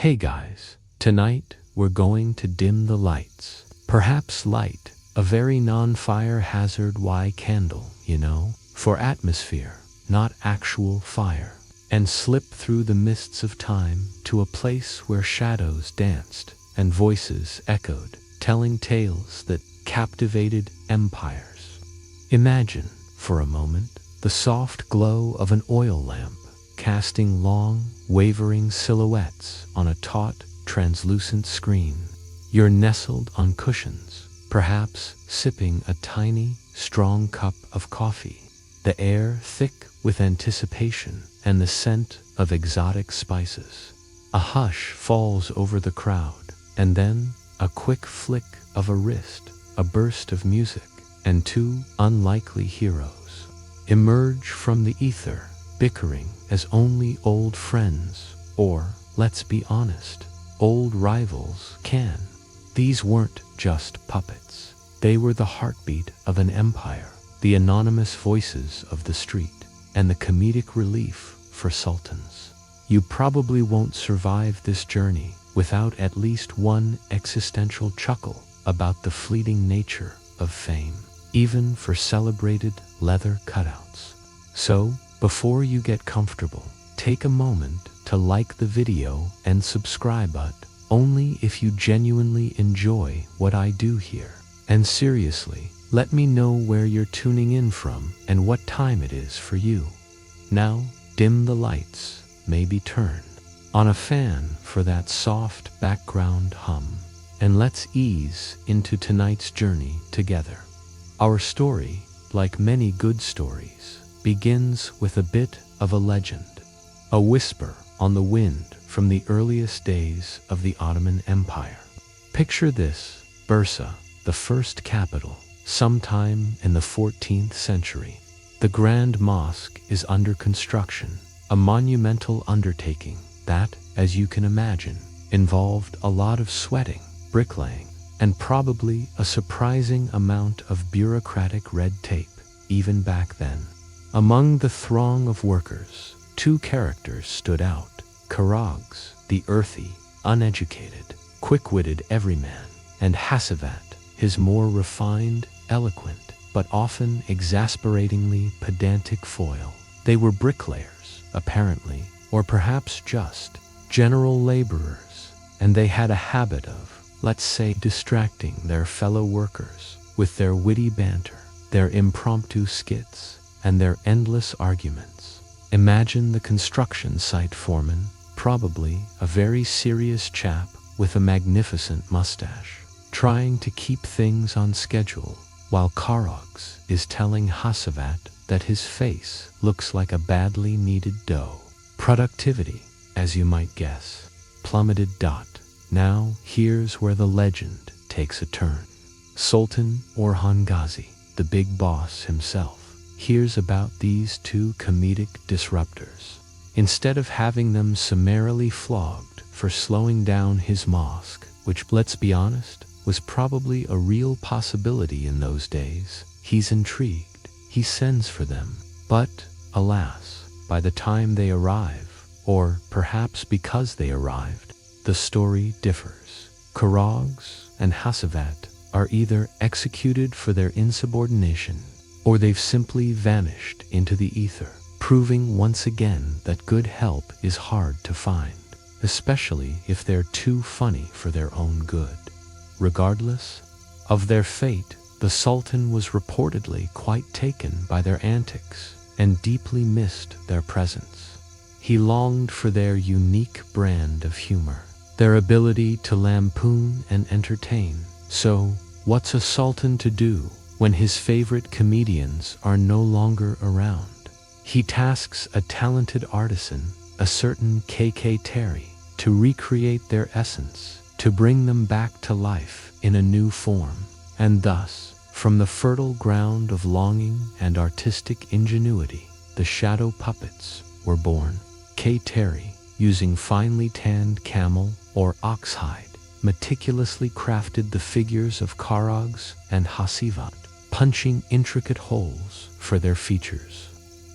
Hey guys, tonight we're going to dim the lights. Perhaps light a very non-fire hazard candle, for atmosphere, not actual fire, and slip through the mists of time to a place where shadows danced and voices echoed, telling tales that captivated empires. Imagine, for a moment, the soft glow of an oil lamp, casting long, wavering silhouettes on a taut, translucent screen. You're nestled on cushions, perhaps sipping a tiny, strong cup of coffee, the air thick with anticipation and the scent of exotic spices. A hush falls over the crowd, and then a quick flick of a wrist, a burst of music, and two unlikely heroes emerge from the ether, bickering as only old friends, or, let's be honest, old rivals can. These weren't just puppets. They were the heartbeat of an empire, the anonymous voices of the street, and the comedic relief for sultans. You probably won't survive this journey without at least one existential chuckle about the fleeting nature of fame, even for celebrated leather cutouts. So, before you get comfortable, take a moment to like the video and subscribe, but only if you genuinely enjoy what I do here. And seriously, let me know where you're tuning in from and what time it is for you. Now, dim the lights, maybe turn on a fan for that soft background hum, and let's ease into tonight's journey together. Our story, like many good stories, begins with a bit of a legend, a whisper on the wind from the earliest days of the Ottoman Empire. Picture this: Bursa, the first capital, sometime in the 14th century. The Grand Mosque is under construction, a monumental undertaking that, as you can imagine, involved a lot of sweating, bricklaying, and probably a surprising amount of bureaucratic red tape, even back then. Among the throng of workers, two characters stood out: Karagöz, the earthy, uneducated, quick-witted everyman, and Hacivat, his more refined, eloquent, but often exasperatingly pedantic foil. They were bricklayers, apparently, or perhaps just general laborers, and they had a habit of, let's say, distracting their fellow workers with their witty banter, their impromptu skits, and their endless arguments. Imagine the construction site foreman, probably a very serious chap with a magnificent mustache, trying to keep things on schedule, while Karagöz is telling Hacivat that his face looks like a badly kneaded dough. Productivity, as you might guess, plummeted. Now, here's where the legend takes a turn. Sultan Orhan Gazi, the big boss himself, hears about these two comedic disruptors. Instead of having them summarily flogged for slowing down his mosque, which, let's be honest, was probably a real possibility in those days, he's intrigued. He sends for them. But, alas, by the time they arrive, or perhaps because they arrived, the story differs. Karagöz and Hacivat are either executed for their insubordination, or they've simply vanished into the ether, proving once again that good help is hard to find, especially if they're too funny for their own good. Regardless of their fate, the Sultan was reportedly quite taken by their antics and deeply missed their presence. He longed for their unique brand of humor, their ability to lampoon and entertain. So, what's a sultan to do when his favorite comedians are no longer around? He tasks a talented artisan, a certain K.K. Terry, to recreate their essence, to bring them back to life in a new form. And thus, from the fertile ground of longing and artistic ingenuity, the shadow puppets were born. K. Terry, using finely tanned camel or ox hide, meticulously crafted the figures of Karagöz and Hacivat, punching intricate holes for their features,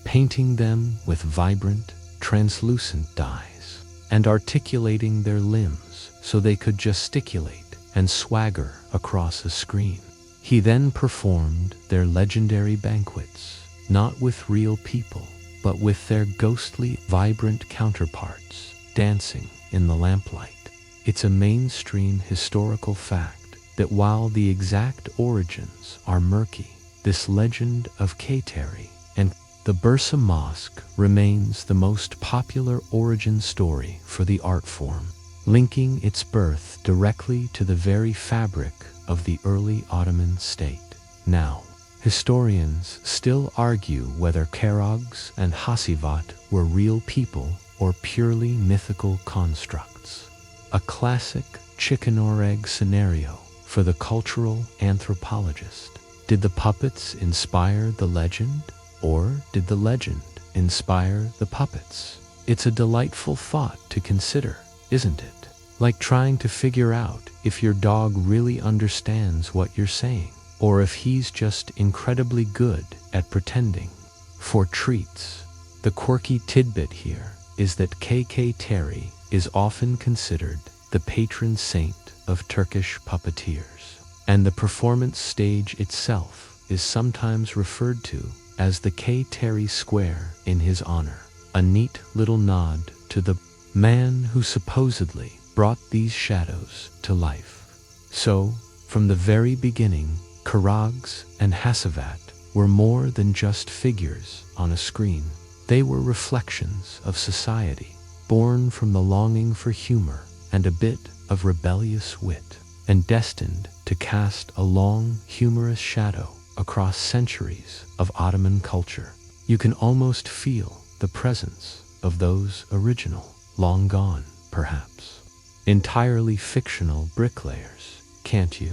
painting them with vibrant, translucent dyes, and articulating their limbs so they could gesticulate and swagger across a screen. He then performed their legendary banquets, not with real people, but with their ghostly, vibrant counterparts, dancing in the lamplight. It's a mainstream historical fact that while the exact origins are murky, this legend of Kayseri and the Bursa Mosque remains the most popular origin story for the art form, linking its birth directly to the very fabric of the early Ottoman state. Now, historians still argue whether Karagöz and Hacivat were real people or purely mythical constructs. A classic chicken or egg scenario for the cultural anthropologist. Did the puppets inspire the legend, or did the legend inspire the puppets? It's a delightful thought to consider, isn't it? Like trying to figure out if your dog really understands what you're saying, or if he's just incredibly good at pretending. For treats, the quirky tidbit here is that Kayseri is often considered the patron saint of Turkish puppeteers, and the performance stage itself is sometimes referred to as the Kayseri Square in his honor, a neat little nod to the man who supposedly brought these shadows to life. So, from the very beginning, Karagöz and Hacivat were more than just figures on a screen. They were reflections of society, born from the longing for humor and a bit of rebellious wit, and destined to cast a long, humorous shadow across centuries of Ottoman culture. You can almost feel the presence of those original, long gone, perhaps, entirely fictional bricklayers, can't you?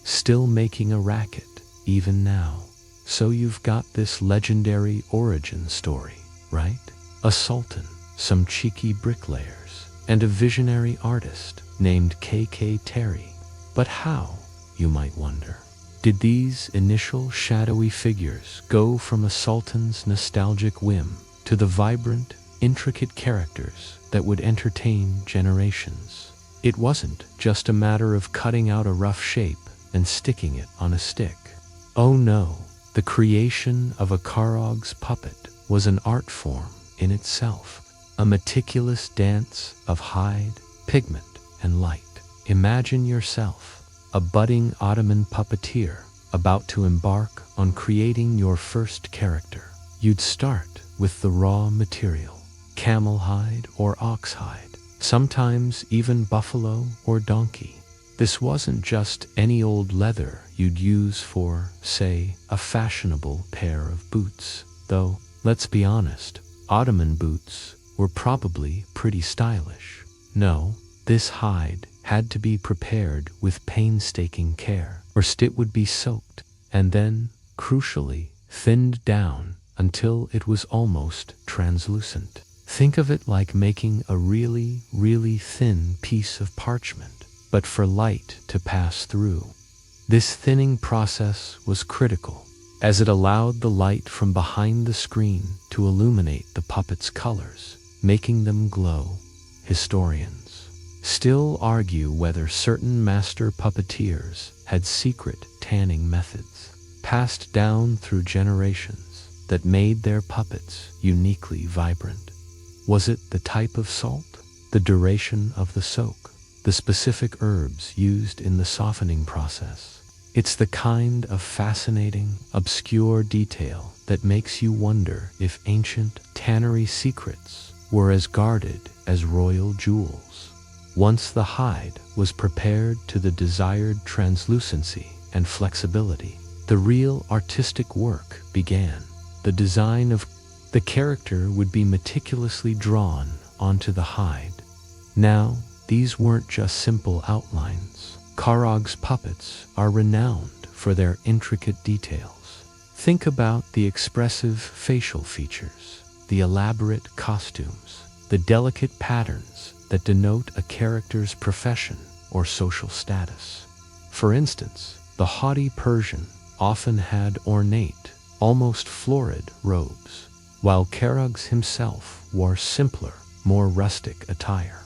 Still making a racket, even now. So you've got this legendary origin story, right? A sultan, some cheeky bricklayers, and a visionary artist named Kayseri. But how, you might wonder, did these initial shadowy figures go from a sultan's nostalgic whim to the vibrant, intricate characters that would entertain generations? It wasn't just a matter of cutting out a rough shape and sticking it on a stick. Oh no, the creation of a Karagöz puppet was an art form in itself, a meticulous dance of hide, pigment, and light. Imagine yourself, a budding Ottoman puppeteer, about to embark on creating your first character. You'd start with the raw material, camel hide or ox hide, sometimes even buffalo or donkey. This wasn't just any old leather you'd use for, say, a fashionable pair of boots, though, let's be honest, Ottoman boots were probably pretty stylish. No, this hide had to be prepared with painstaking care, or it would be soaked, and then, crucially, thinned down until it was almost translucent. Think of it like making a really, really thin piece of parchment, but for light to pass through. This thinning process was critical, as it allowed the light from behind the screen to illuminate the puppet's colors, making them glow. Historians still argue whether certain master puppeteers had secret tanning methods, passed down through generations, that made their puppets uniquely vibrant. Was it the type of salt, the duration of the soak, the specific herbs used in the softening process? It's the kind of fascinating, obscure detail that makes you wonder if ancient tannery secrets were as guarded as royal jewels. Once the hide was prepared to the desired translucency and flexibility, the real artistic work began. The design of the character would be meticulously drawn onto the hide. Now, these weren't just simple outlines. Karagöz puppets are renowned for their intricate details. Think about the expressive facial features, the elaborate costumes, the delicate patterns that denote a character's profession or social status. For instance, the haughty Persian often had ornate, almost florid robes, while Karagöz himself wore simpler, more rustic attire.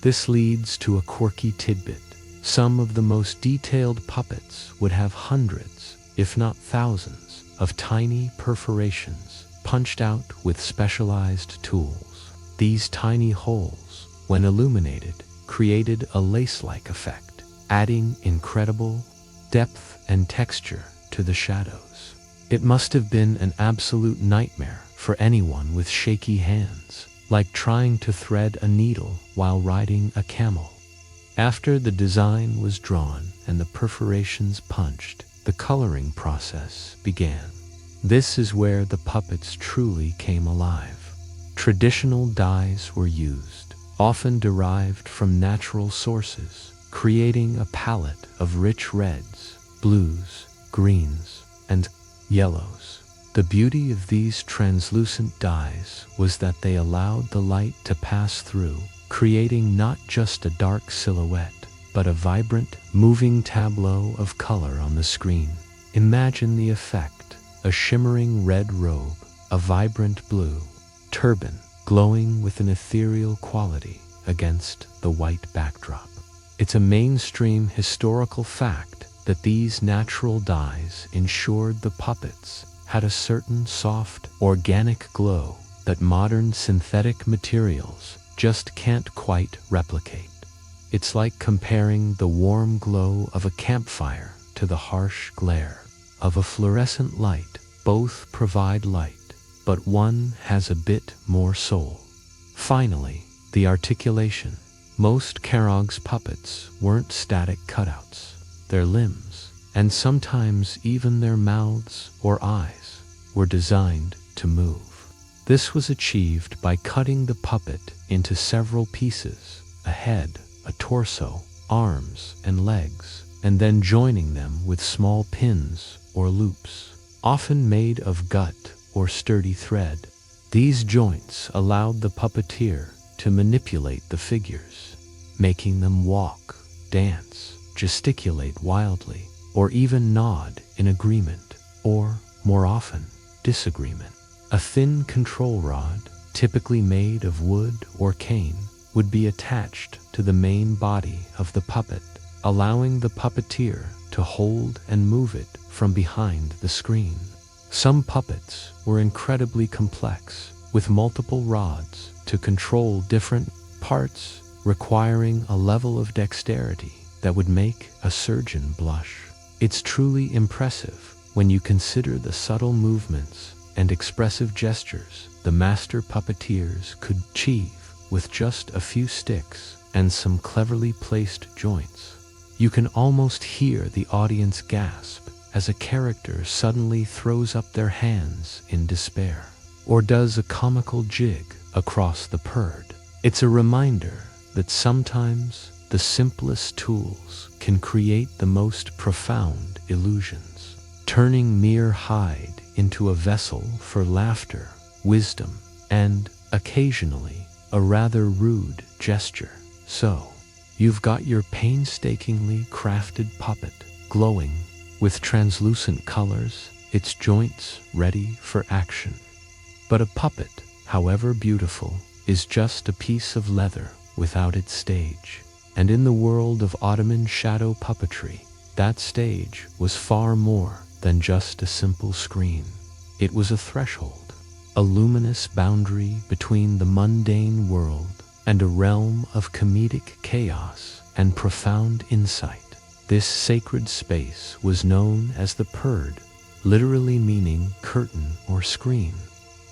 This leads to a quirky tidbit. Some of the most detailed puppets would have hundreds, if not thousands, of tiny perforations punched out with specialized tools. These tiny holes, when illuminated, created a lace-like effect, adding incredible depth and texture to the shadows. It must have been an absolute nightmare for anyone with shaky hands, like trying to thread a needle while riding a camel. After the design was drawn and the perforations punched, the coloring process began. This is where the puppets truly came alive. Traditional dyes were used, often derived from natural sources, creating a palette of rich reds, blues, greens, and yellows. The beauty of these translucent dyes was that they allowed the light to pass through, creating not just a dark silhouette, but a vibrant, moving tableau of color on the screen. Imagine the effect: a shimmering red robe, a vibrant blue turban, glowing with an ethereal quality against the white backdrop. It's a mainstream historical fact that these natural dyes ensured the puppets had a certain soft, organic glow that modern synthetic materials just can't quite replicate. It's like comparing the warm glow of a campfire to the harsh glare of a fluorescent light. Both provide light, but one has a bit more soul. Finally, the articulation. Most Karagöz puppets weren't static cutouts. Their limbs, and sometimes even their mouths or eyes, were designed to move. This was achieved by cutting the puppet into several pieces: a head, a torso, arms, and legs, and then joining them with small pins or loops, often made of gut or sturdy thread. These joints allowed the puppeteer to manipulate the figures, making them walk, dance, gesticulate wildly, or even nod in agreement, or, more often, disagreement. A thin control rod, typically made of wood or cane, would be attached to the main body of the puppet, allowing the puppeteer to hold and move it from behind the screen. Some puppets were incredibly complex, with multiple rods to control different parts, requiring a level of dexterity that would make a surgeon blush. It's truly impressive when you consider the subtle movements and expressive gestures the master puppeteers could achieve with just a few sticks and some cleverly placed joints. You can almost hear the audience gasp as a character suddenly throws up their hands in despair, or does a comical jig across the perde. It's a reminder that sometimes the simplest tools can create the most profound illusions, turning mere hide into a vessel for laughter, wisdom, and, occasionally, a rather rude gesture. So, you've got your painstakingly crafted puppet, glowing with translucent colors, its joints ready for action. But a puppet, however beautiful, is just a piece of leather without its stage. And in the world of Ottoman Shadow Puppetry, that stage was far more than just a simple screen. It was a threshold, a luminous boundary between the mundane world and a realm of comedic chaos and profound insight. This sacred space was known as the perde, literally meaning curtain or screen,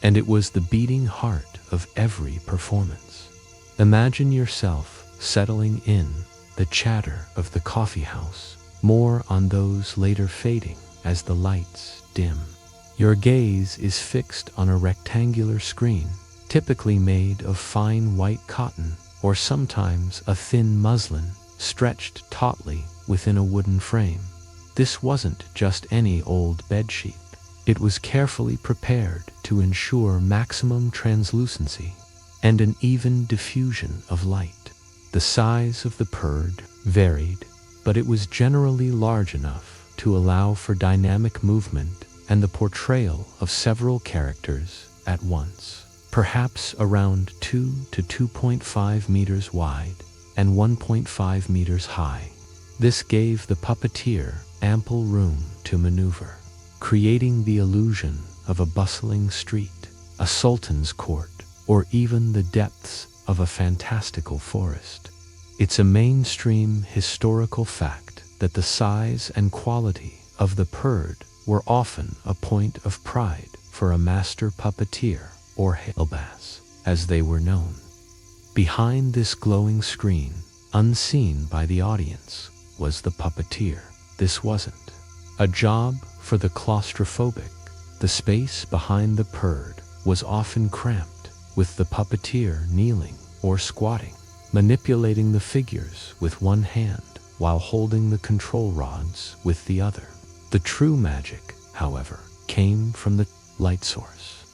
and it was the beating heart of every performance. Imagine yourself settling in, the chatter of the coffeehouse, more on those later fading as the lights dim. Your gaze is fixed on a rectangular screen, typically made of fine white cotton, or sometimes a thin muslin, stretched tautly within a wooden frame. This wasn't just any old bedsheet. It was carefully prepared to ensure maximum translucency and an even diffusion of light. The size of the perde varied, but it was generally large enough to allow for dynamic movement and the portrayal of several characters at once. Perhaps around 2 to 2.5 meters wide, and 1.5 meters high. This gave the puppeteer ample room to maneuver, creating the illusion of a bustling street, a sultan's court, or even the depths of a fantastical forest. It's a mainstream historical fact that the size and quality of the perde were often a point of pride for a master puppeteer, or helbas, as they were known. Behind this glowing screen, unseen by the audience, was the puppeteer. This wasn't a job for the claustrophobic. The space behind the perde was often cramped, with the puppeteer kneeling or squatting, manipulating the figures with one hand while holding the control rods with the other. The true magic, however, came from the light source.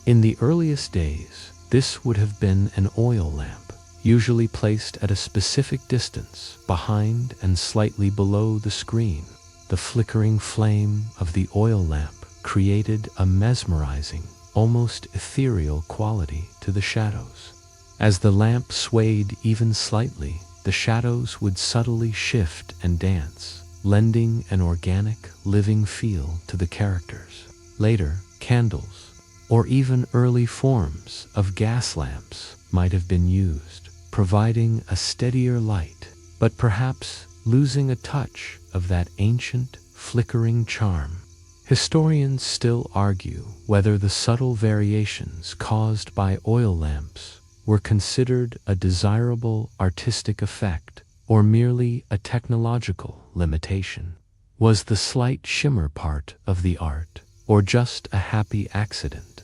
In the earliest days, this would have been an oil lamp, usually placed at a specific distance behind and slightly below the screen. The flickering flame of the oil lamp created a mesmerizing, almost ethereal quality to the shadows. As the lamp swayed even slightly, the shadows would subtly shift and dance, lending an organic, living feel to the characters. Later, candles, or even early forms of gas lamps, might have been used, providing a steadier light, but perhaps losing a touch of that ancient, flickering charm. Historians still argue whether the subtle variations caused by oil lamps were considered a desirable artistic effect or merely a technological limitation. Was the slight shimmer part of the art, or just a happy accident?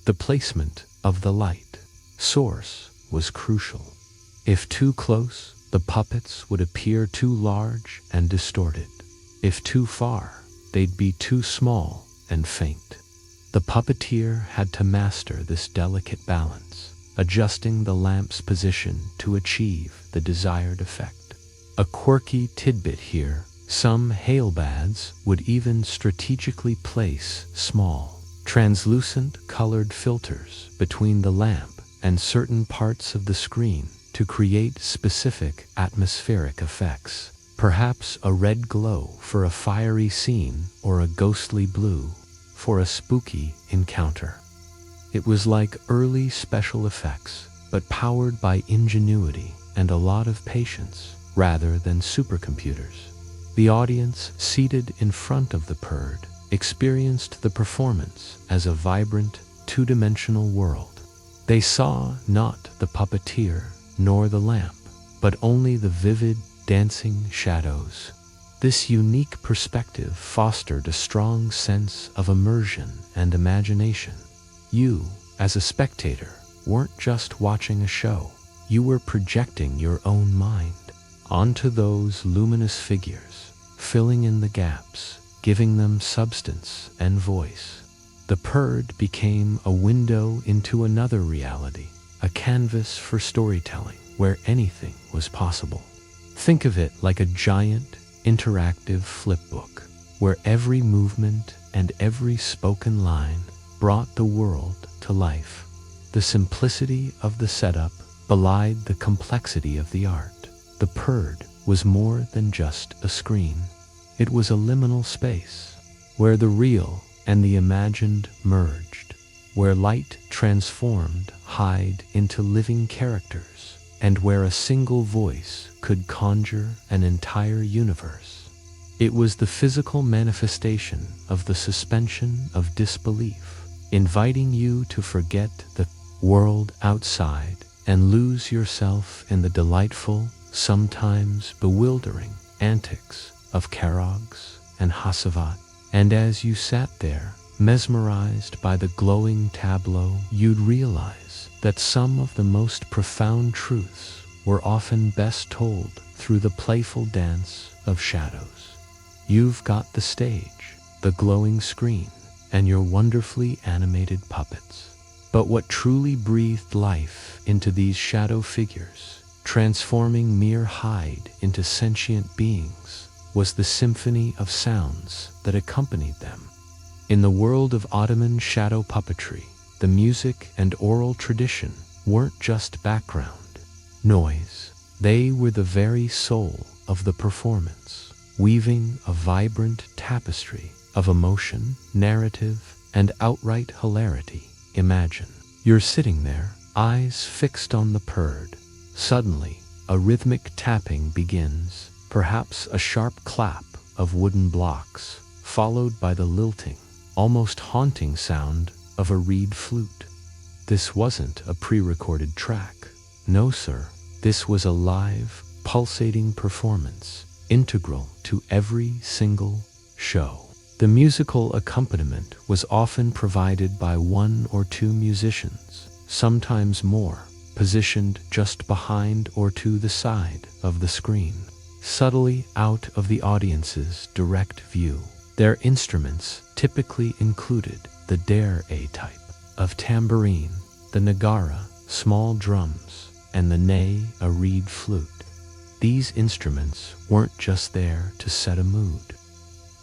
The placement of the light source was crucial. If too close, the puppets would appear too large and distorted. If too far, they'd be too small and faint. The puppeteer had to master this delicate balance, adjusting the lamp's position to achieve the desired effect. A quirky tidbit here: some hailbads would even strategically place small, translucent colored filters between the lamp and certain parts of the screen to create specific atmospheric effects. Perhaps a red glow for a fiery scene or a ghostly blue for a spooky encounter. It was like early special effects, but powered by ingenuity and a lot of patience rather than supercomputers. The audience seated in front of the perde experienced the performance as a vibrant, two-dimensional world. They saw not the puppeteer nor the lamp, but only the vivid, dancing shadows. This unique perspective fostered a strong sense of immersion and imagination. You, as a spectator, weren't just watching a show. You were projecting your own mind onto those luminous figures, filling in the gaps, giving them substance and voice. The perde became a window into another reality, a canvas for storytelling where anything was possible. Think of it like a giant, interactive flipbook, where every movement and every spoken line brought the world to life. The simplicity of the setup belied the complexity of the art. The perde was more than just a screen. It was a liminal space, where the real and the imagined merged, where light transformed Hyde into living characters, and where a single voice could conjure an entire universe. It was the physical manifestation of the suspension of disbelief, inviting you to forget the world outside and lose yourself in the delightful, sometimes bewildering antics of Karagöz and Hacivat. And as you sat there, mesmerized by the glowing tableau, you'd realize that some of the most profound truths were often best told through the playful dance of shadows. You've got the stage, the glowing screen, and your wonderfully animated puppets. But what truly breathed life into these shadow figures, transforming mere hide into sentient beings, was the symphony of sounds that accompanied them. In the world of Ottoman shadow puppetry, the music and oral tradition weren't just background noise. They were the very soul of the performance, weaving a vibrant tapestry of emotion, narrative, and outright hilarity. Imagine you're sitting there, eyes fixed on the perde. Suddenly, a rhythmic tapping begins, perhaps a sharp clap of wooden blocks, followed by the lilting, almost haunting sound of a reed flute. This wasn't a pre-recorded track. No, sir. This was a live, pulsating performance, integral to every single show. The musical accompaniment was often provided by one or two musicians, sometimes more, positioned just behind or to the side of the screen, subtly out of the audience's direct view. Their instruments typically included the dare-a type of tambourine, the nagara, small drums, and the ney, a reed flute. These instruments weren't just there to set a mood.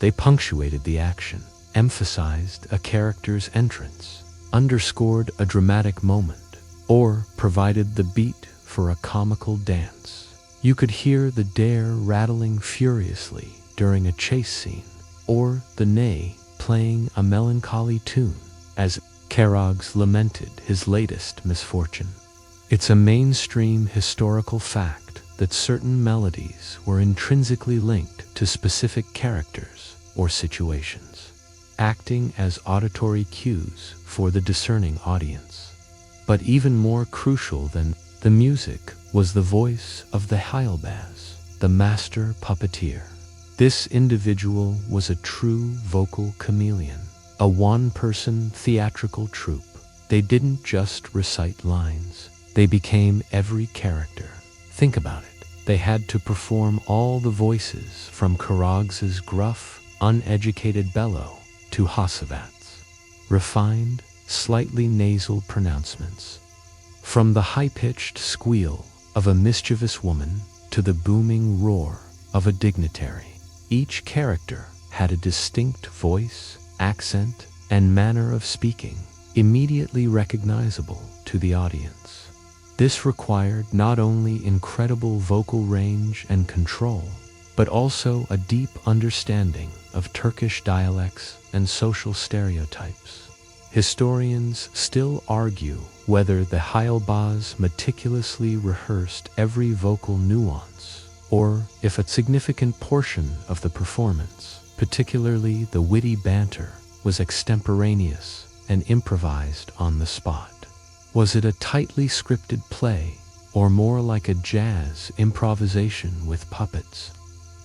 They punctuated the action, emphasized a character's entrance, underscored a dramatic moment, or provided the beat for a comical dance. You could hear the dare rattling furiously during a chase scene, or the ney playing a melancholy tune as Karagöz lamented his latest misfortune. It's a mainstream historical fact that certain melodies were intrinsically linked to specific characters or situations, acting as auditory cues for the discerning audience. But even more crucial than the music was the voice of the Karagöz, the master puppeteer. This individual was a true vocal chameleon, a one-person theatrical troupe. They didn't just recite lines, they became every character. Think about it. They had to perform all the voices from Karagöz's gruff, uneducated bellow to Hacivat's refined, slightly nasal pronouncements. From the high-pitched squeal of a mischievous woman to the booming roar of a dignitary, each character had a distinct voice, accent, and manner of speaking, immediately recognizable to the audience. This required not only incredible vocal range and control, but also a deep understanding of Turkish dialects and social stereotypes. Historians still argue whether the Karagöz meticulously rehearsed every vocal nuance, or if a significant portion of the performance, particularly the witty banter, was extemporaneous and improvised on the spot. Was it a tightly scripted play, or more like a jazz improvisation with puppets?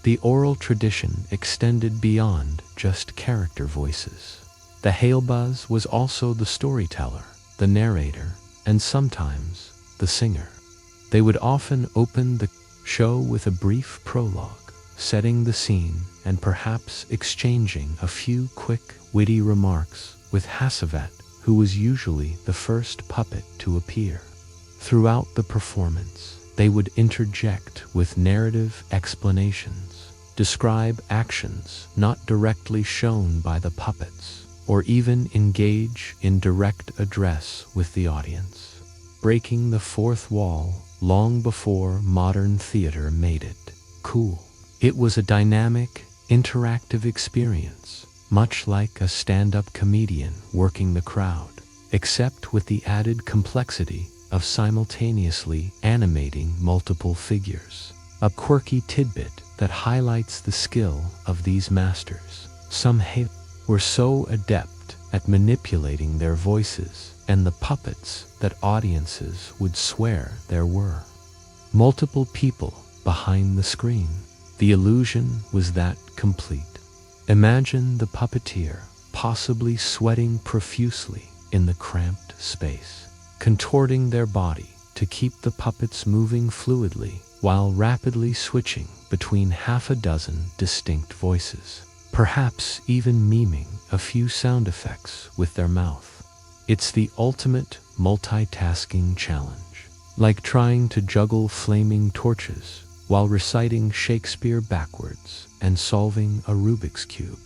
The oral tradition extended beyond just character voices. The Karagöz was also the storyteller, the narrator, and sometimes the singer. They would often open the show with a brief prologue, setting the scene and perhaps exchanging a few quick, witty remarks with Hacivat, who was usually the first puppet to appear. Throughout the performance, they would interject with narrative explanations, describe actions not directly shown by the puppets, or even engage in direct address with the audience, breaking the fourth wall long before modern theater made it cool. It was a dynamic, interactive experience, much like a stand-up comedian working the crowd, except with the added complexity of simultaneously animating multiple figures. A quirky tidbit that highlights the skill of these masters. Some were so adept at manipulating their voices and the puppets that audiences would swear there were multiple people behind the screen. The illusion was that complete. Imagine the puppeteer possibly sweating profusely in the cramped space, contorting their body to keep the puppets moving fluidly while rapidly switching between half a dozen distinct voices, perhaps even miming a few sound effects with their mouth. It's the ultimate multitasking challenge, like trying to juggle flaming torches while reciting Shakespeare backwards and solving a Rubik's Cube.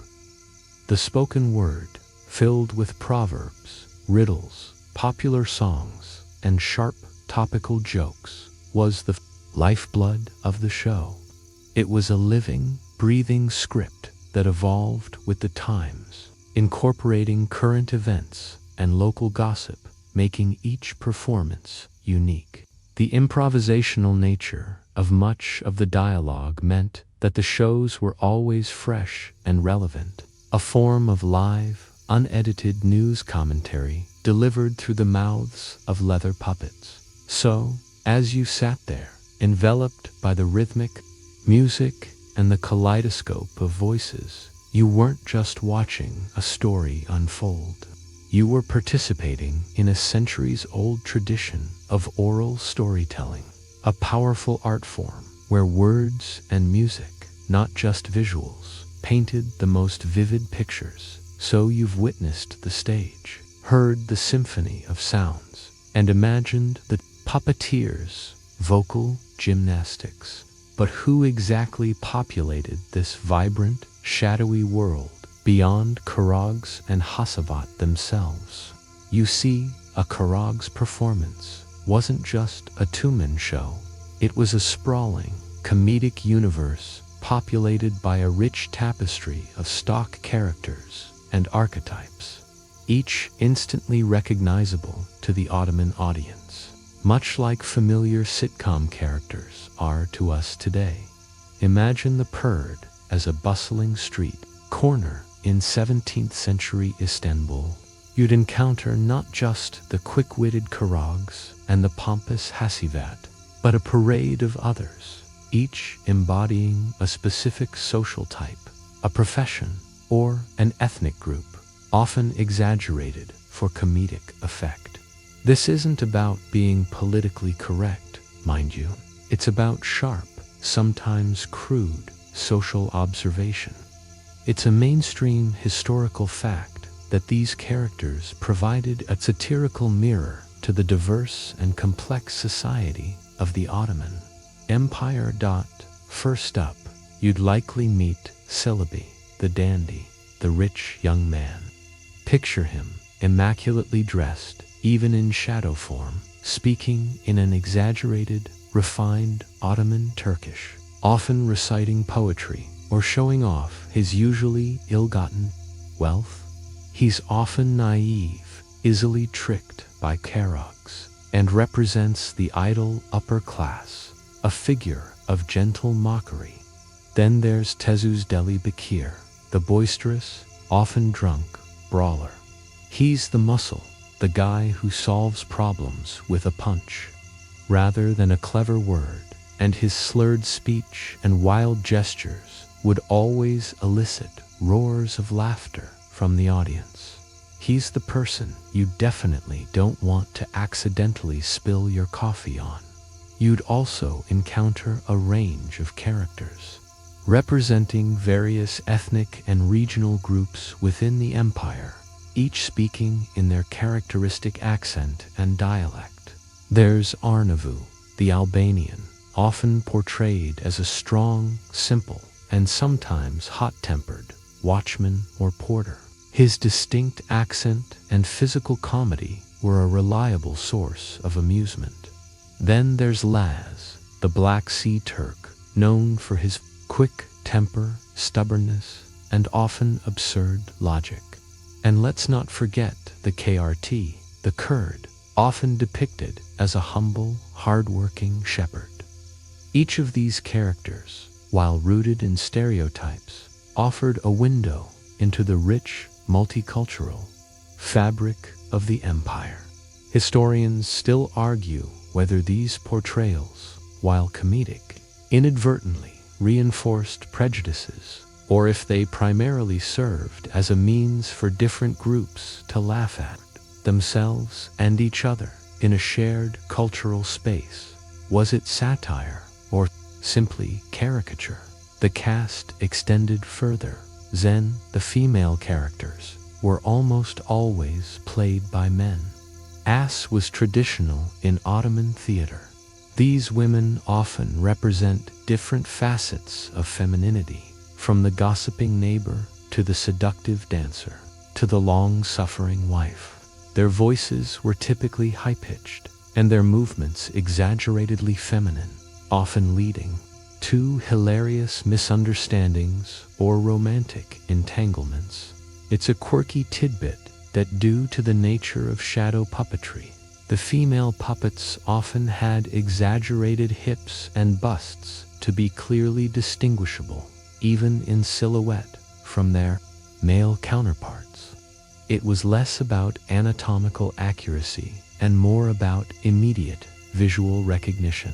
The spoken word, filled with proverbs, riddles, popular songs, and sharp topical jokes, was the lifeblood of the show. It was a living, breathing script that evolved with the times, incorporating current events and local gossip, making each performance unique. The improvisational nature of much of the dialogue meant that the shows were always fresh and relevant, a form of live, unedited news commentary delivered through the mouths of leather puppets. So, as you sat there, enveloped by the rhythmic music and the kaleidoscope of voices, you weren't just watching a story unfold. You were participating in a centuries-old tradition of oral storytelling, a powerful art form where words and music, not just visuals, painted the most vivid pictures. So you've witnessed the stage, heard the symphony of sounds, and imagined the puppeteers' vocal gymnastics. But who exactly populated this vibrant, shadowy world beyond Karagöz and Hacivat themselves? You see, a Karagöz performance wasn't just a two-man show. It was a sprawling, comedic universe populated by a rich tapestry of stock characters and archetypes, each instantly recognizable to the Ottoman audience, much like familiar sitcom characters are to us today. Imagine the Perde as a bustling street corner in 17th century Istanbul. You'd encounter not just the quick-witted Karagöz and the pompous Hacivat, but a parade of others, each embodying a specific social type, a profession, or an ethnic group, often exaggerated for comedic effect. This isn't about being politically correct, mind you. It's about sharp, sometimes crude, social observation. It's a mainstream historical fact that these characters provided a satirical mirror to the diverse and complex society of the Ottoman Empire. First up, you'd likely meet Celebi, the dandy, the rich young man. Picture him, immaculately dressed, even in shadow form, speaking in an exaggerated, refined Ottoman Turkish, often reciting poetry or showing off his usually ill-gotten wealth. He's often naive, easily tricked by Karagöz, and represents the idle upper class, a figure of gentle mockery. Then there's Tezuz Deli Bekir, the boisterous, often drunk brawler. He's the muscle, the guy who solves problems with a punch, rather than a clever word, and his slurred speech and wild gestures would always elicit roars of laughter from the audience. He's the person you definitely don't want to accidentally spill your coffee on. You'd also encounter a range of characters, representing various ethnic and regional groups within the empire, each speaking in their characteristic accent and dialect. There's Arnavu, the Albanian, often portrayed as a strong, simple, and sometimes hot-tempered watchman or porter. His distinct accent and physical comedy were a reliable source of amusement. Then there's Laz, the Black Sea Turk, known for his quick temper, stubbornness, and often absurd logic. And let's not forget the KRT, the Kurd, often depicted as a humble, hard-working shepherd. Each of these characters, while rooted in stereotypes, offered a window into the rich, multicultural fabric of the empire. Historians still argue whether these portrayals, while comedic, inadvertently reinforced prejudices, or if they primarily served as a means for different groups to laugh at themselves and each other in a shared cultural space. Was it satire or simply caricature? The cast extended further. Zen, the female characters, were almost always played by men. As was traditional in Ottoman theater. These women often represent different facets of femininity, from the gossiping neighbor to the seductive dancer to the long-suffering wife. Their voices were typically high-pitched, and their movements exaggeratedly feminine, often leading to hilarious misunderstandings or romantic entanglements. It's a quirky tidbit that, due to the nature of shadow puppetry, the female puppets often had exaggerated hips and busts to be clearly distinguishable, even in silhouette, from their male counterparts. It was less about anatomical accuracy and more about immediate visual recognition.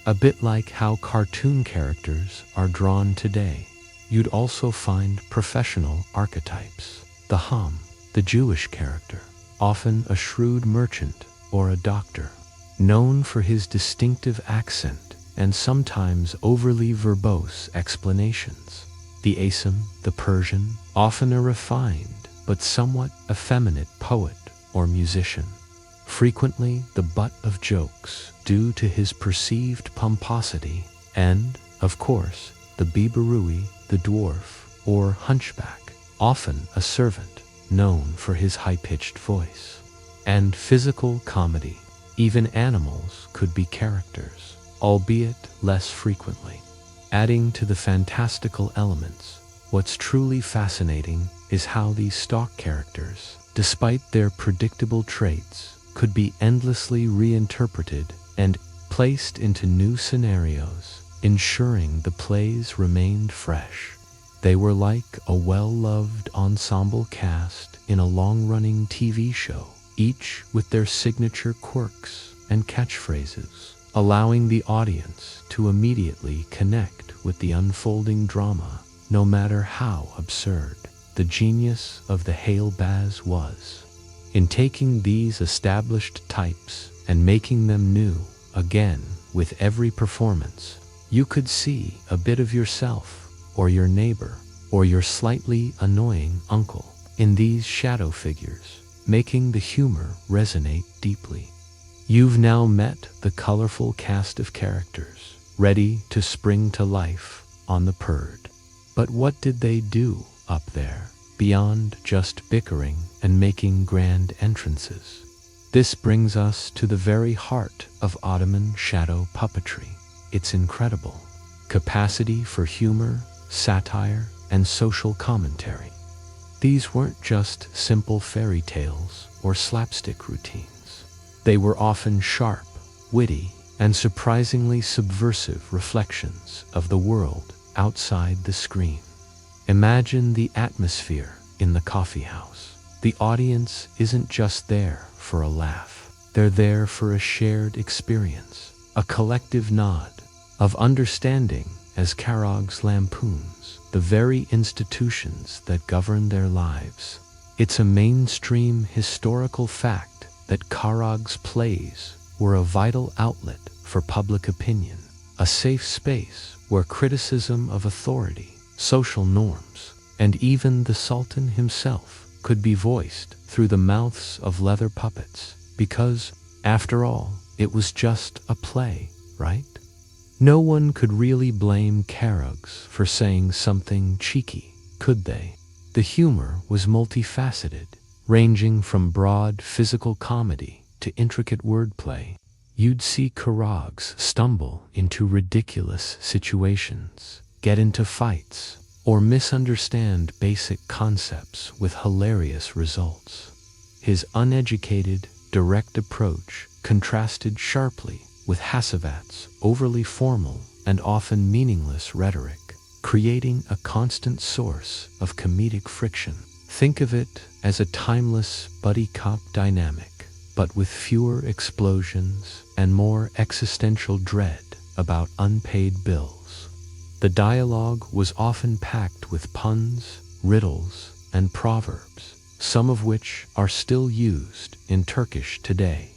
A bit like how cartoon characters are drawn today, you'd also find professional archetypes. The Ham, the Jewish character, often a shrewd merchant or a doctor, known for his distinctive accent and sometimes overly verbose explanations. The Asim, the Persian, often a refined but somewhat effeminate poet or musician, frequently the butt of jokes due to his perceived pomposity, and, of course, the Biberui, the dwarf or hunchback, often a servant, known for his high-pitched voice. And physical comedy. Even animals could be characters, albeit less frequently. Adding to the fantastical elements, what's truly fascinating is how these stock characters, despite their predictable traits, could be endlessly reinterpreted and placed into new scenarios, ensuring the plays remained fresh. They were like a well-loved ensemble cast in a long-running TV show, each with their signature quirks and catchphrases, allowing the audience to immediately connect with the unfolding drama, no matter how absurd. The genius of the Hail Baz was in taking these established types and making them new again with every performance. You could see a bit of yourself, or your neighbor, or your slightly annoying uncle in these shadow figures, making the humor resonate deeply. You've now met the colorful cast of characters, ready to spring to life on the perde. But what did they do up there, beyond just bickering and making grand entrances? This brings us to the very heart of Ottoman shadow puppetry. Its incredible capacity for humor, satire, and social commentary. These weren't just simple fairy tales or slapstick routines. They were often sharp, witty, and surprisingly subversive reflections of the world outside the screen. Imagine the atmosphere in the coffee house. The audience isn't just there for a laugh. They're there for a shared experience, a collective nod of understanding as Karagöz lampoons the very institutions that govern their lives. It's a mainstream historical fact that Karagöz plays were a vital outlet for public opinion, a safe space where criticism of authority, social norms, and even the Sultan himself could be voiced through the mouths of leather puppets, because, after all, it was just a play, right? No one could really blame Karagöz for saying something cheeky, could they? The humor was multifaceted, ranging from broad physical comedy to intricate wordplay. You'd see Karagöz stumble into ridiculous situations, get into fights, or misunderstand basic concepts with hilarious results. His uneducated, direct approach contrasted sharply with Hacivat's overly formal and often meaningless rhetoric, creating a constant source of comedic friction. Think of it as a timeless buddy cop dynamic, but with fewer explosions and more existential dread about unpaid bills. The dialogue was often packed with puns, riddles, and proverbs, some of which are still used in Turkish today.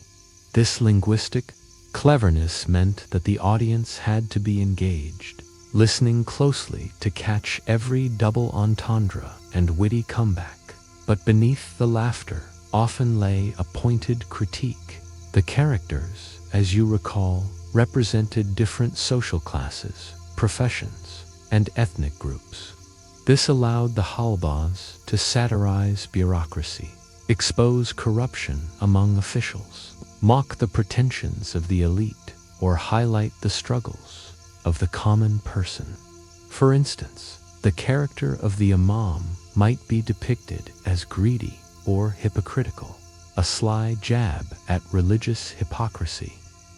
This linguistic cleverness meant that the audience had to be engaged, listening closely to catch every double entendre and witty comeback. But beneath the laughter often lay a pointed critique. The characters, as you recall, represented different social classes, professions, and ethnic groups. This allowed the halbaz to satirize bureaucracy, expose corruption among officials, mock the pretensions of the elite, or highlight the struggles of the common person. For instance, the character of the imam might be depicted as greedy or hypocritical, a sly jab at religious hypocrisy.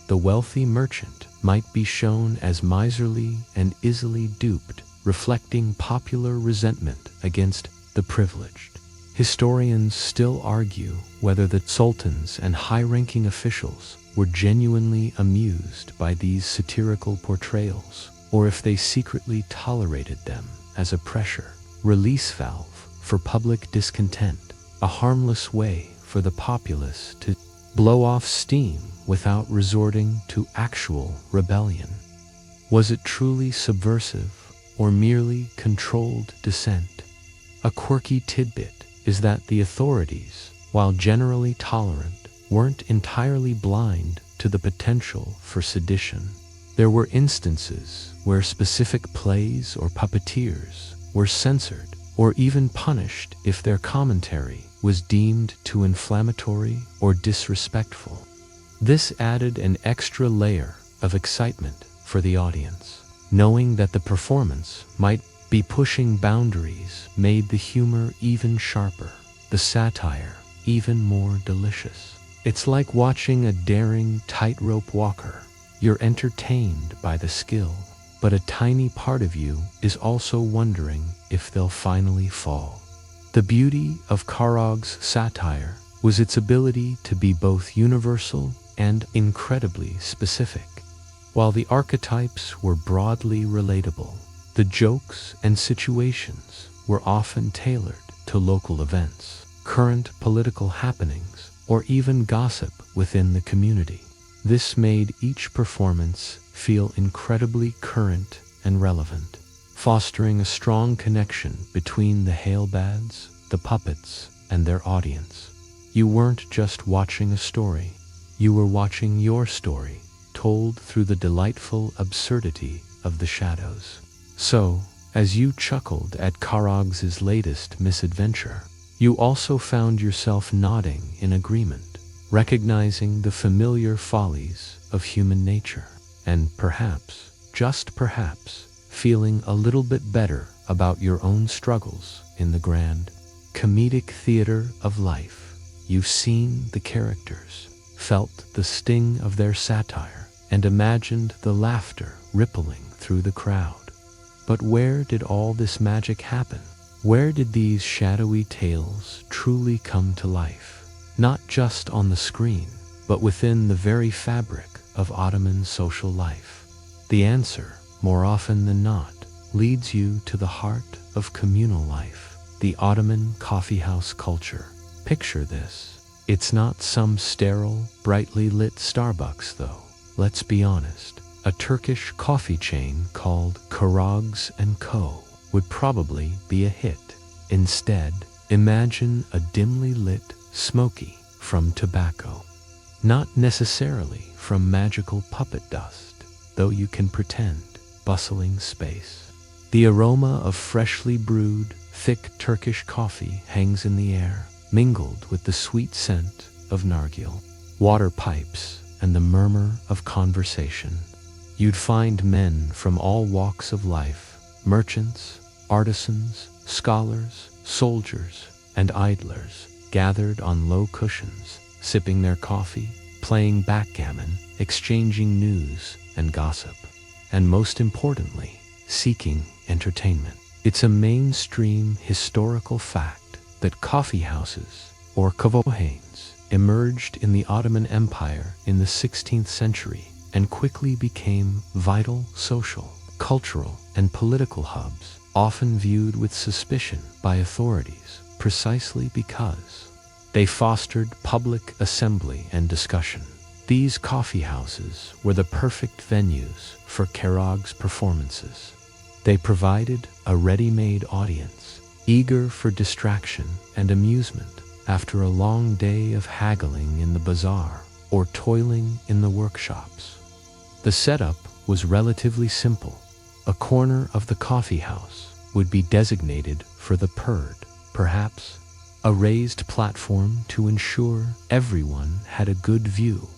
The wealthy merchant might be shown as miserly and easily duped, reflecting popular resentment against the privileged. Historians still argue whether the sultans and high-ranking officials were genuinely amused by these satirical portrayals, or if they secretly tolerated them as a pressure release valve for public discontent, a harmless way for the populace to blow off steam without resorting to actual rebellion. Was it truly subversive or merely controlled dissent? A quirky tidbit is that the authorities, while generally tolerant, weren't entirely blind to the potential for sedition. There were instances where specific plays or puppeteers were censored or even punished if their commentary was deemed too inflammatory or disrespectful. This added an extra layer of excitement for the audience. Knowing that the performance might be pushing boundaries made the humor even sharper, the satire even more delicious. It's like watching a daring tightrope walker. You're entertained by the skill, but a tiny part of you is also wondering if they'll finally fall. The beauty of Karagöz's satire was its ability to be both universal and incredibly specific. While the archetypes were broadly relatable, the jokes and situations were often tailored to local events, current political happenings, or even gossip within the community. This made each performance feel incredibly current and relevant, fostering a strong connection between the hailbads, the puppets, and their audience. You weren't just watching a story, you were watching your story, told through the delightful absurdity of the shadows. So, as you chuckled at Karagöz's latest misadventure, you also found yourself nodding in agreement, recognizing the familiar follies of human nature, and perhaps, just perhaps, feeling a little bit better about your own struggles in the grand, comedic theater of life. You've seen the characters, felt the sting of their satire, and imagined the laughter rippling through the crowd. But where did all this magic happen? Where did these shadowy tales truly come to life? Not just on the screen, but within the very fabric of Ottoman social life. The answer, more often than not, leads you to the heart of communal life, the Ottoman coffeehouse culture. Picture this. It's not some sterile, brightly lit Starbucks though. Let's be honest. A Turkish coffee chain called Karagöz & Co. would probably be a hit. Instead, imagine a dimly lit smoky from tobacco. Not necessarily from magical puppet dust, though you can pretend, bustling space. The aroma of freshly brewed, thick Turkish coffee hangs in the air, mingled with the sweet scent of nargile, water pipes, and the murmur of conversation. You'd find men from all walks of life, merchants, artisans, scholars, soldiers, and idlers, gathered on low cushions, sipping their coffee, playing backgammon, exchanging news and gossip, and most importantly, seeking entertainment. It's a mainstream historical fact that coffeehouses, or coffeehouses, emerged in the Ottoman Empire in the 16th century and quickly became vital social, cultural, and political hubs, often viewed with suspicion by authorities precisely because they fostered public assembly and discussion. These coffeehouses were the perfect venues for Karagöz's performances. They provided a ready-made audience, eager for distraction and amusement after a long day of haggling in the bazaar or toiling in the workshops. The setup was relatively simple. A corner of the coffeehouse would be designated for the perde, perhaps a raised platform to ensure everyone had a good view.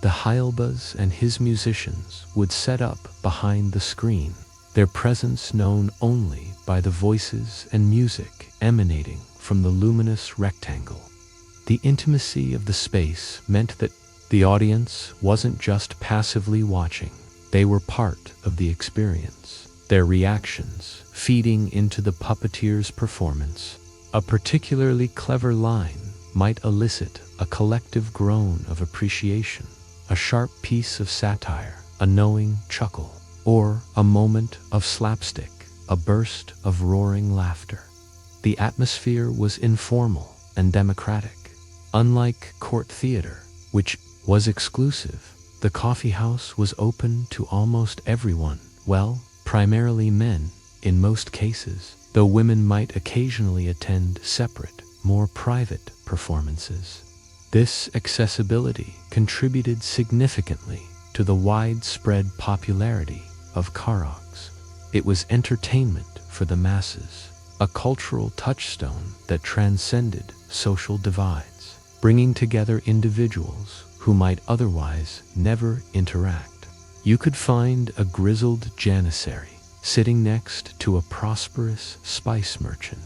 The Hacivat and his musicians would set up behind the screen, their presence known only by the voices and music emanating from the luminous rectangle. The intimacy of the space meant that the audience wasn't just passively watching, they were part of the experience, their reactions feeding into the puppeteer's performance. A particularly clever line might elicit a collective groan of appreciation, a sharp piece of satire, a knowing chuckle, or a moment of slapstick, a burst of roaring laughter. The atmosphere was informal and democratic. Unlike court theater, which was exclusive, the coffee house was open to almost everyone, well, primarily men in most cases, though women might occasionally attend separate, more private performances. This accessibility contributed significantly to the widespread popularity of Karagöz. It was entertainment for the masses, a cultural touchstone that transcended social divides, bringing together individuals who might otherwise never interact. You could find a grizzled janissary sitting next to a prosperous spice merchant,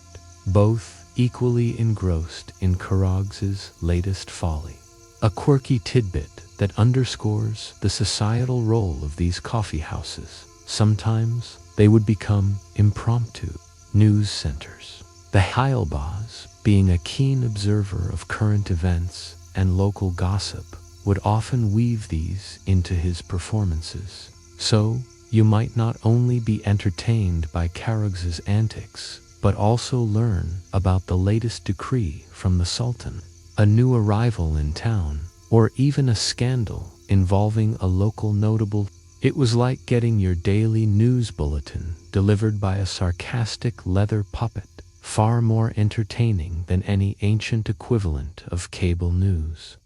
both equally engrossed in Karagöz's latest folly. A quirky tidbit that underscores the societal role of these coffee houses. Sometimes they would become impromptu news centers. The Hacivat, being a keen observer of current events and local gossip, would often weave these into his performances. So, you might not only be entertained by Karagöz's antics, but also learn about the latest decree from the Sultan, a new arrival in town, or even a scandal involving a local notable. It was like getting your daily news bulletin delivered by a sarcastic leather puppet, far more entertaining than any ancient equivalent of cable news.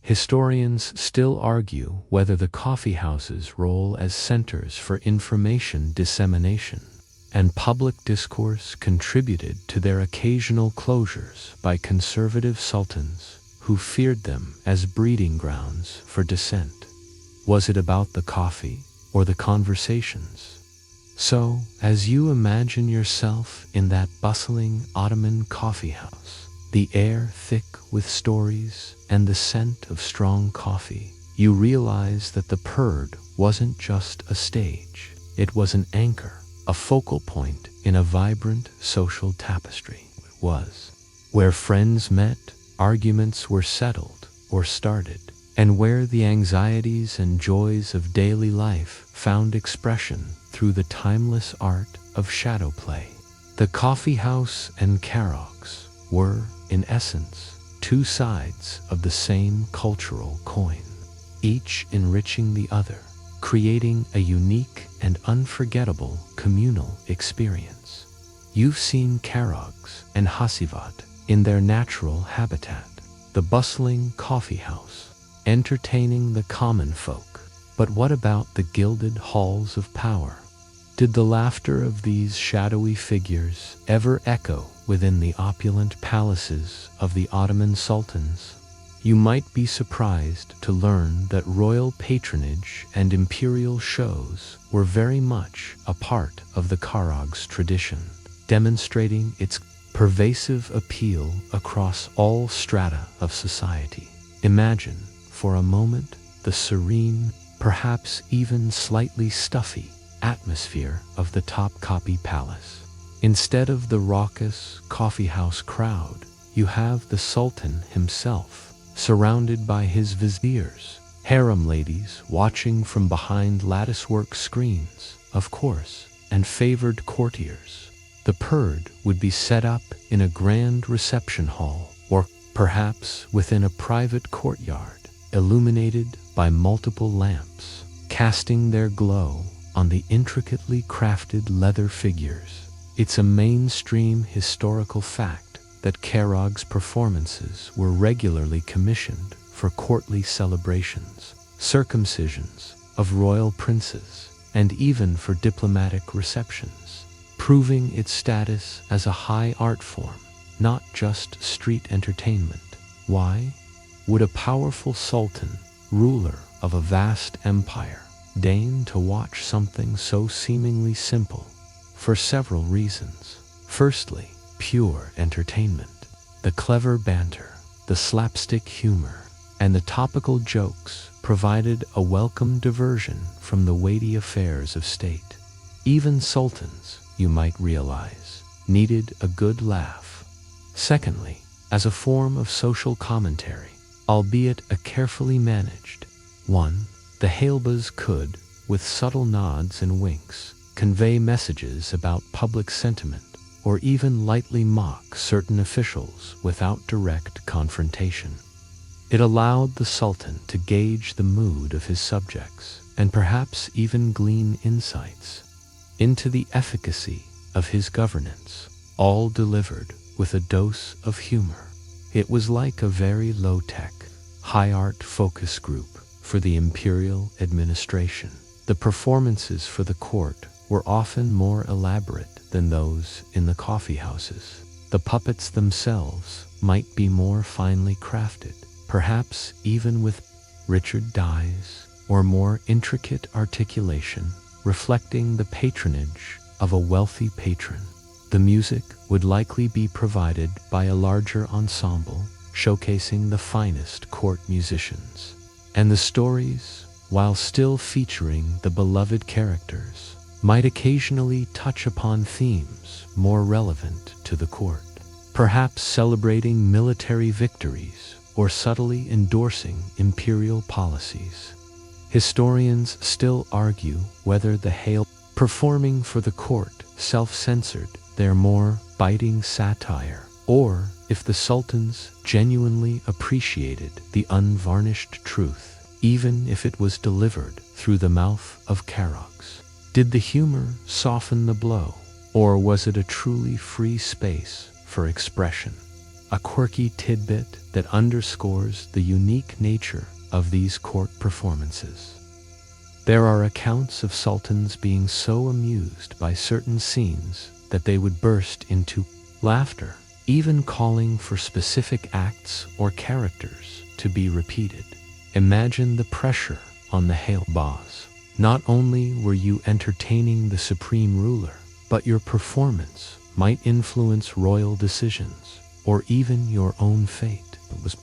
Historians still argue whether the coffeehouses' role as centers for information dissemination and public discourse contributed to their occasional closures by conservative sultans who feared them as breeding grounds for dissent. Was it about the coffee or the conversations? So, as you imagine yourself in that bustling Ottoman coffeehouse, the air thick with stories and the scent of strong coffee, you realize that the perde wasn't just a stage. It was an anchor, a focal point in a vibrant social tapestry. It was where friends met, arguments were settled or started, and where the anxieties and joys of daily life found expression through the timeless art of shadow play. The coffee house and Karagöz were, in essence, two sides of the same cultural coin, each enriching the other, creating a unique and unforgettable communal experience. You've seen Karagöz and Hacivat in their natural habitat, the bustling coffee house, entertaining the common folk. But what about the gilded halls of power? Did the laughter of these shadowy figures ever echo within the opulent palaces of the Ottoman sultans? You might be surprised to learn that royal patronage and imperial shows were very much a part of the Karagöz tradition, demonstrating its pervasive appeal across all strata of society. Imagine, for a moment, the serene, perhaps even slightly stuffy, atmosphere of the Topkapi Palace. Instead of the raucous coffeehouse crowd, you have the Sultan himself, surrounded by his viziers, harem ladies watching from behind latticework screens, of course, and favored courtiers. The perde would be set up in a grand reception hall, or perhaps within a private courtyard, illuminated by multiple lamps, casting their glow on the intricately crafted leather figures. It's a mainstream historical fact that Karagöz performances were regularly commissioned for courtly celebrations, circumcisions of royal princes, and even for diplomatic receptions, proving its status as a high art form, not just street entertainment. Why? Would a powerful sultan, ruler of a vast empire deign to watch something so seemingly simple for several reasons. Firstly, pure entertainment. The clever banter, the slapstick humor, and the topical jokes provided a welcome diversion from the weighty affairs of state. Even sultans, you might realize, needed a good laugh. Secondly, as a form of social commentary, albeit a carefully managed one, the hailbas could, with subtle nods and winks, convey messages about public sentiment, or even lightly mock certain officials without direct confrontation. It allowed the sultan to gauge the mood of his subjects, and perhaps even glean insights into the efficacy of his governance, all delivered with a dose of humor. It was like a very low-tech, high-art focus group for the imperial administration. The performances for the court were often more elaborate than those in the coffeehouses. The puppets themselves might be more finely crafted, perhaps even with richer dyes or more intricate articulation, reflecting the patronage of a wealthy patron. The music would likely be provided by a larger ensemble, showcasing the finest court musicians. And the stories, while still featuring the beloved characters, might occasionally touch upon themes more relevant to the court, perhaps celebrating military victories or subtly endorsing imperial policies. Historians still argue whether the hail performing for the court self-censored their more biting satire, or if the sultans genuinely appreciated the unvarnished truth, even if it was delivered through the mouth of Karagöz. Did the humor soften the blow, or was it a truly free space for expression? A quirky tidbit that underscores the unique nature of these court performances. There are accounts of sultans being so amused by certain scenes that they would burst into laughter, even calling for specific acts or characters to be repeated. Imagine the pressure on the hailbaz. Not only were you entertaining the supreme ruler, but your performance might influence royal decisions or even your own fate. It was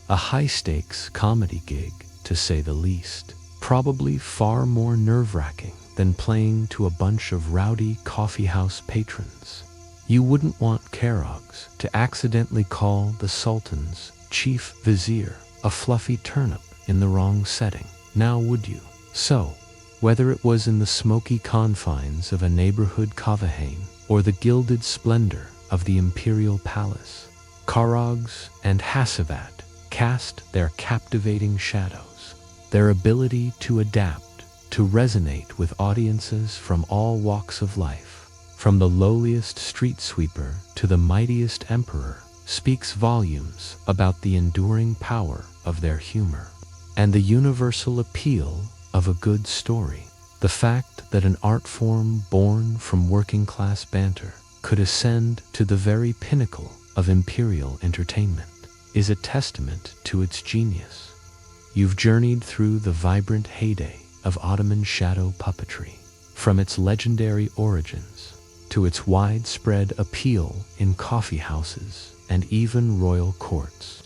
a high-stakes comedy gig, to say the least, probably far more nerve-wracking than playing to a bunch of rowdy coffeehouse patrons. You wouldn't want Karagöz to accidentally call the sultan's chief vizier a fluffy turnip in the wrong setting, now would you? So, whether it was in the smoky confines of a neighborhood kavahane or the gilded splendor of the imperial palace, Karagöz and Hacivat cast their captivating shadows. Their ability to adapt, to resonate with audiences from all walks of life, from the lowliest street sweeper to the mightiest emperor, speaks volumes about the enduring power of their humor and the universal appeal of a good story. The fact that an art form born from working-class banter could ascend to the very pinnacle of imperial entertainment is a testament to its genius. You've journeyed through the vibrant heyday of Ottoman Shadow Puppetry, from its legendary origins to its widespread appeal in coffeehouses and even royal courts.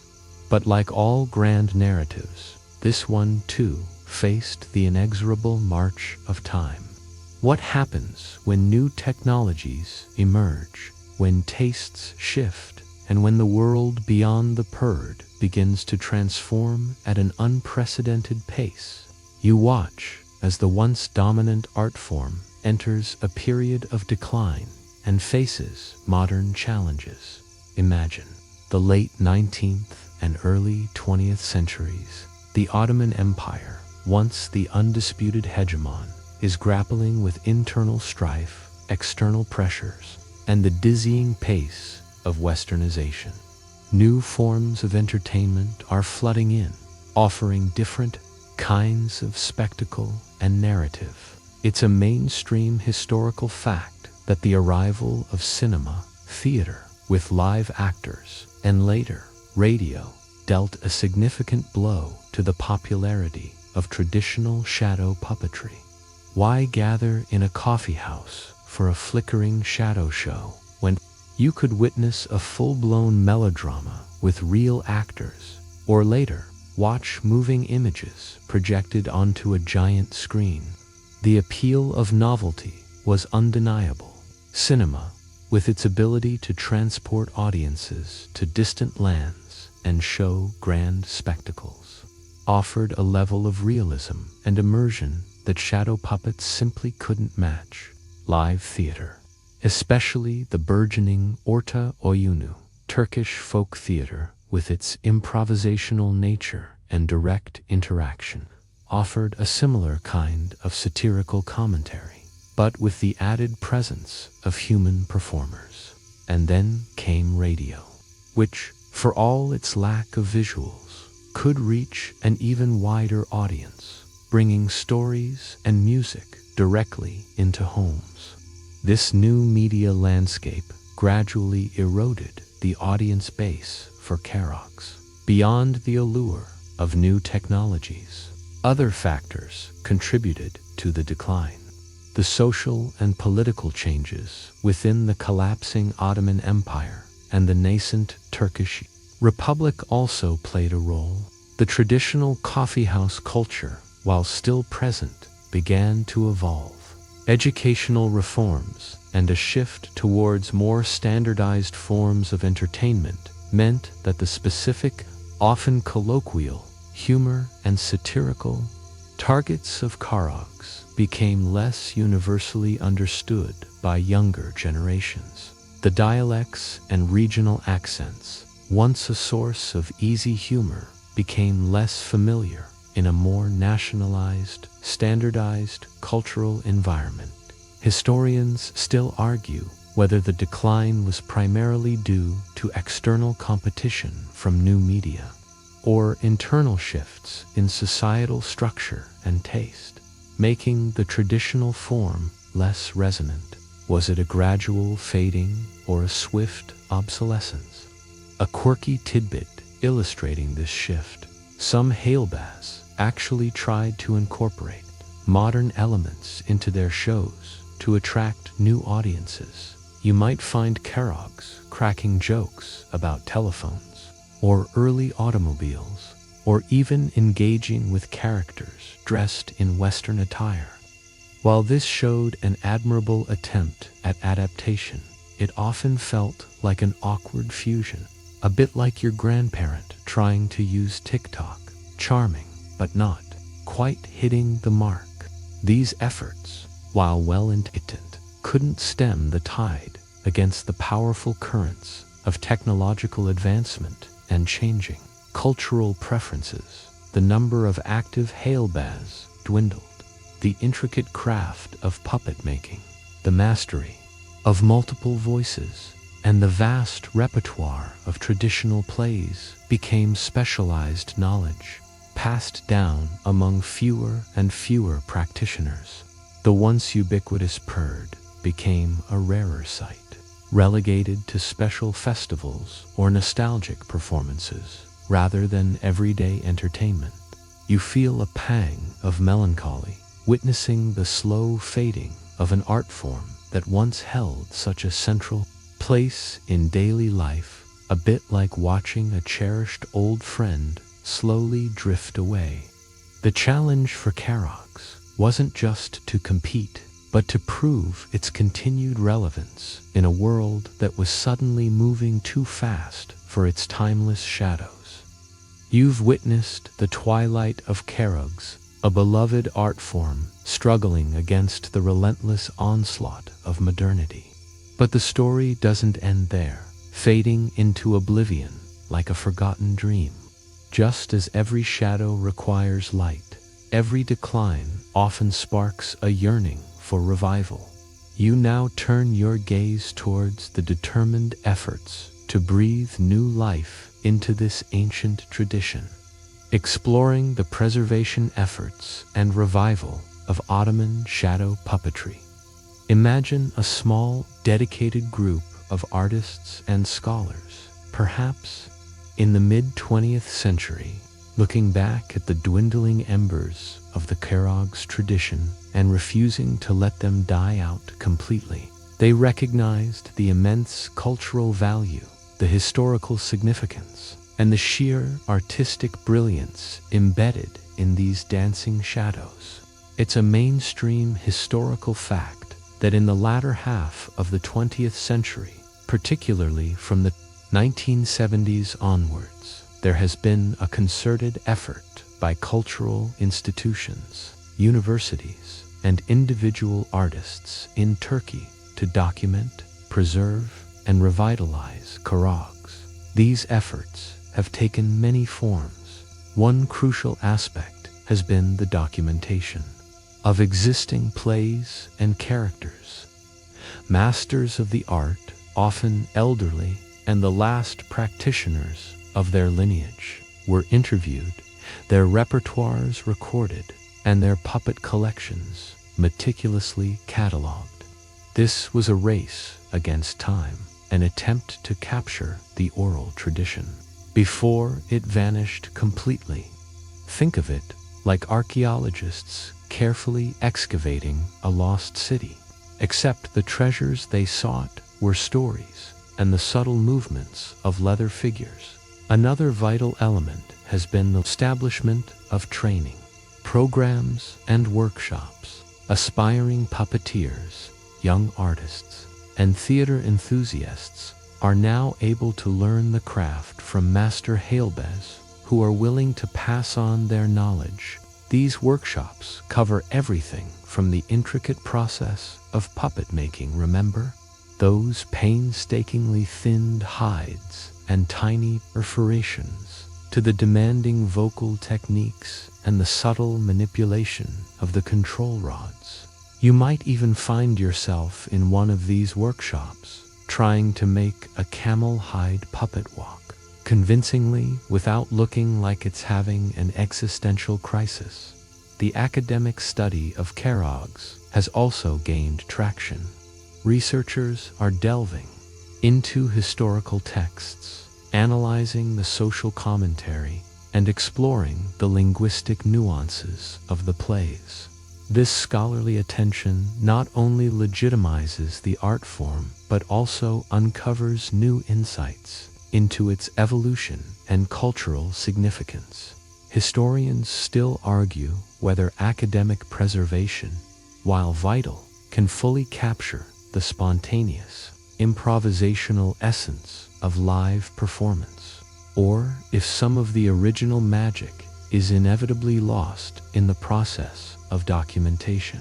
But like all grand narratives, this one too faced the inexorable march of time. What happens when new technologies emerge, when tastes shift, and when the world beyond the perde begins to transform at an unprecedented pace? You watch as the once dominant art form enters a period of decline and faces modern challenges. Imagine the late 19th and early 20th centuries. The Ottoman Empire, once the undisputed hegemon, is grappling with internal strife, external pressures, and the dizzying pace of westernization. New forms of entertainment are flooding in, offering different kinds of spectacle and narrative. It's a mainstream historical fact that the arrival of cinema, theater, with live actors, and later, radio, dealt a significant blow to the popularity of traditional shadow puppetry. Why gather in a coffeehouse for a flickering shadow show when you could witness a full-blown melodrama with real actors, or later, watch moving images projected onto a giant screen? The appeal of novelty was undeniable. Cinema, with its ability to transport audiences to distant lands and show grand spectacles, offered a level of realism and immersion that shadow puppets simply couldn't match. Live theater, especially the burgeoning Orta Oyunu Turkish folk theater with its improvisational nature and direct interaction, offered a similar kind of satirical commentary, but with the added presence of human performers. And then came radio, which, for all its lack of visuals, could reach an even wider audience, bringing stories and music directly into homes. This new media landscape gradually eroded the audience base for Karagöz. Beyond the allure of new technologies, other factors contributed to the decline. The social and political changes within the collapsing Ottoman Empire and the nascent Turkish Republic also played a role. The traditional coffeehouse culture, while still present, began to evolve. Educational reforms and a shift towards more standardized forms of entertainment meant that the specific, often colloquial, humor and satirical targets of Karagöz became less universally understood by younger generations. The dialects and regional accents, once a source of easy humor, became less familiar in a more nationalized, standardized cultural environment. Historians still argue whether the decline was primarily due to external competition from new media, or internal shifts in societal structure and taste, making the traditional form less resonant. Was it a gradual fading or a swift obsolescence? A quirky tidbit illustrating this shift: some hailbaz actually tried to incorporate modern elements into their shows to attract new audiences. You might find Karagöz cracking jokes about telephones, or early automobiles, or even engaging with characters dressed in Western attire. While this showed an admirable attempt at adaptation, it often felt like an awkward fusion, a bit like your grandparent trying to use TikTok, charming, but not quite hitting the mark. These efforts, while well intended, couldn't stem the tide against the powerful currents of technological advancement and changing cultural preferences. The number of active hailbaz dwindled. The intricate craft of puppet making, the mastery of multiple voices, and the vast repertoire of traditional plays became specialized knowledge, passed down among fewer and fewer practitioners. The once ubiquitous perde became a rarer sight, relegated to special festivals or nostalgic performances rather than everyday entertainment. You feel a pang of melancholy witnessing the slow fading of an art form that once held such a central place in daily life, a bit like watching a cherished old friend slowly drift away. The challenge for Karagöz wasn't just to compete, but to prove its continued relevance in a world that was suddenly moving too fast for its timeless shadows. You've witnessed the twilight of Karagöz, a beloved art form struggling against the relentless onslaught of modernity. But the story doesn't end there, fading into oblivion like a forgotten dream. Just as every shadow requires light, every decline often sparks a yearning for revival. You now turn your gaze towards the determined efforts to breathe new life into this ancient tradition, exploring the preservation efforts and revival of Ottoman shadow puppetry. Imagine a small, dedicated group of artists and scholars, perhaps in the mid-20th century, looking back at the dwindling embers of the Karagöz tradition and refusing to let them die out completely. They recognized the immense cultural value, the historical significance, and the sheer artistic brilliance embedded in these dancing shadows. It's a mainstream historical fact that in the latter half of the 20th century, particularly from the 1970s onwards, there has been a concerted effort by cultural institutions, universities, and individual artists in Turkey to document, preserve, and revitalize Karagöz. These efforts have taken many forms. One crucial aspect has been the documentation of existing plays and characters. Masters of the art, often elderly, and the last practitioners of their lineage were interviewed, their repertoires recorded, and their puppet collections meticulously catalogued. This was a race against time, an attempt to capture the oral tradition before it vanished completely. Think of it like archaeologists carefully excavating a lost city, except the treasures they sought were stories and the subtle movements of leather figures. Another vital element has been the establishment of training programs and workshops. Aspiring puppeteers, young artists, and theater enthusiasts are now able to learn the craft from master Hailbez who are willing to pass on their knowledge. These workshops cover everything from the intricate process of puppet making, remember? Those painstakingly thinned hides and tiny perforations, to the demanding vocal techniques and the subtle manipulation of the control rods. You might even find yourself in one of these workshops, trying to make a camel hide puppet walk, convincingly without looking like it's having an existential crisis. The academic study of Karagöz has also gained traction. Researchers are delving into historical texts, analyzing the social commentary, and exploring the linguistic nuances of the plays. This scholarly attention not only legitimizes the art form, but also uncovers new insights into its evolution and cultural significance. Historians still argue whether academic preservation, while vital, can fully capture the spontaneous, improvisational essence of live performance, or if some of the original magic is inevitably lost in the process of documentation.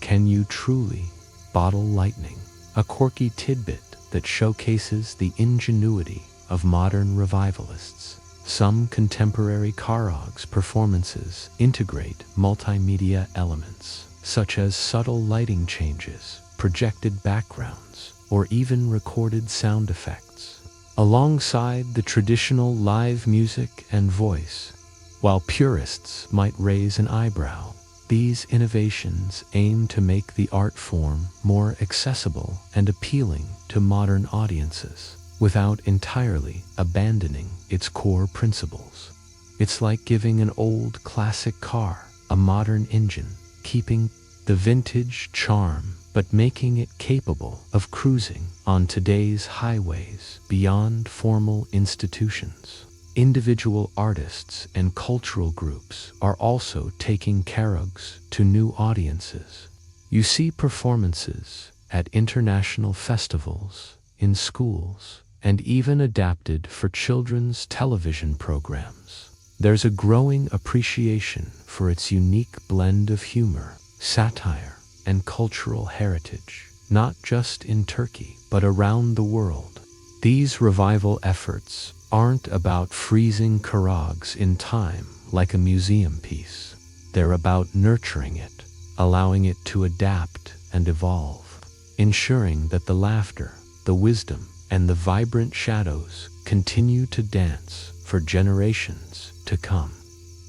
Can you truly bottle lightning? A quirky tidbit that showcases the ingenuity of modern revivalists. Some contemporary Karagöz performances integrate multimedia elements, such as subtle lighting changes, projected backgrounds, or even recorded sound effects, alongside the traditional live music and voice. While purists might raise an eyebrow, these innovations aim to make the art form more accessible and appealing to modern audiences, without entirely abandoning its core principles. It's like giving an old classic car a modern engine, keeping the vintage charm but making it capable of cruising on today's highways beyond formal institutions. Individual artists and cultural groups are also taking Karagöz to new audiences. You see performances at international festivals, in schools, and even adapted for children's television programs. There's a growing appreciation for its unique blend of humor, satire, and cultural heritage, not just in Turkey, but around the world. These revival efforts aren't about freezing Karagöz in time like a museum piece. They're about nurturing it, allowing it to adapt and evolve, ensuring that the laughter, the wisdom, and the vibrant shadows continue to dance for generations to come.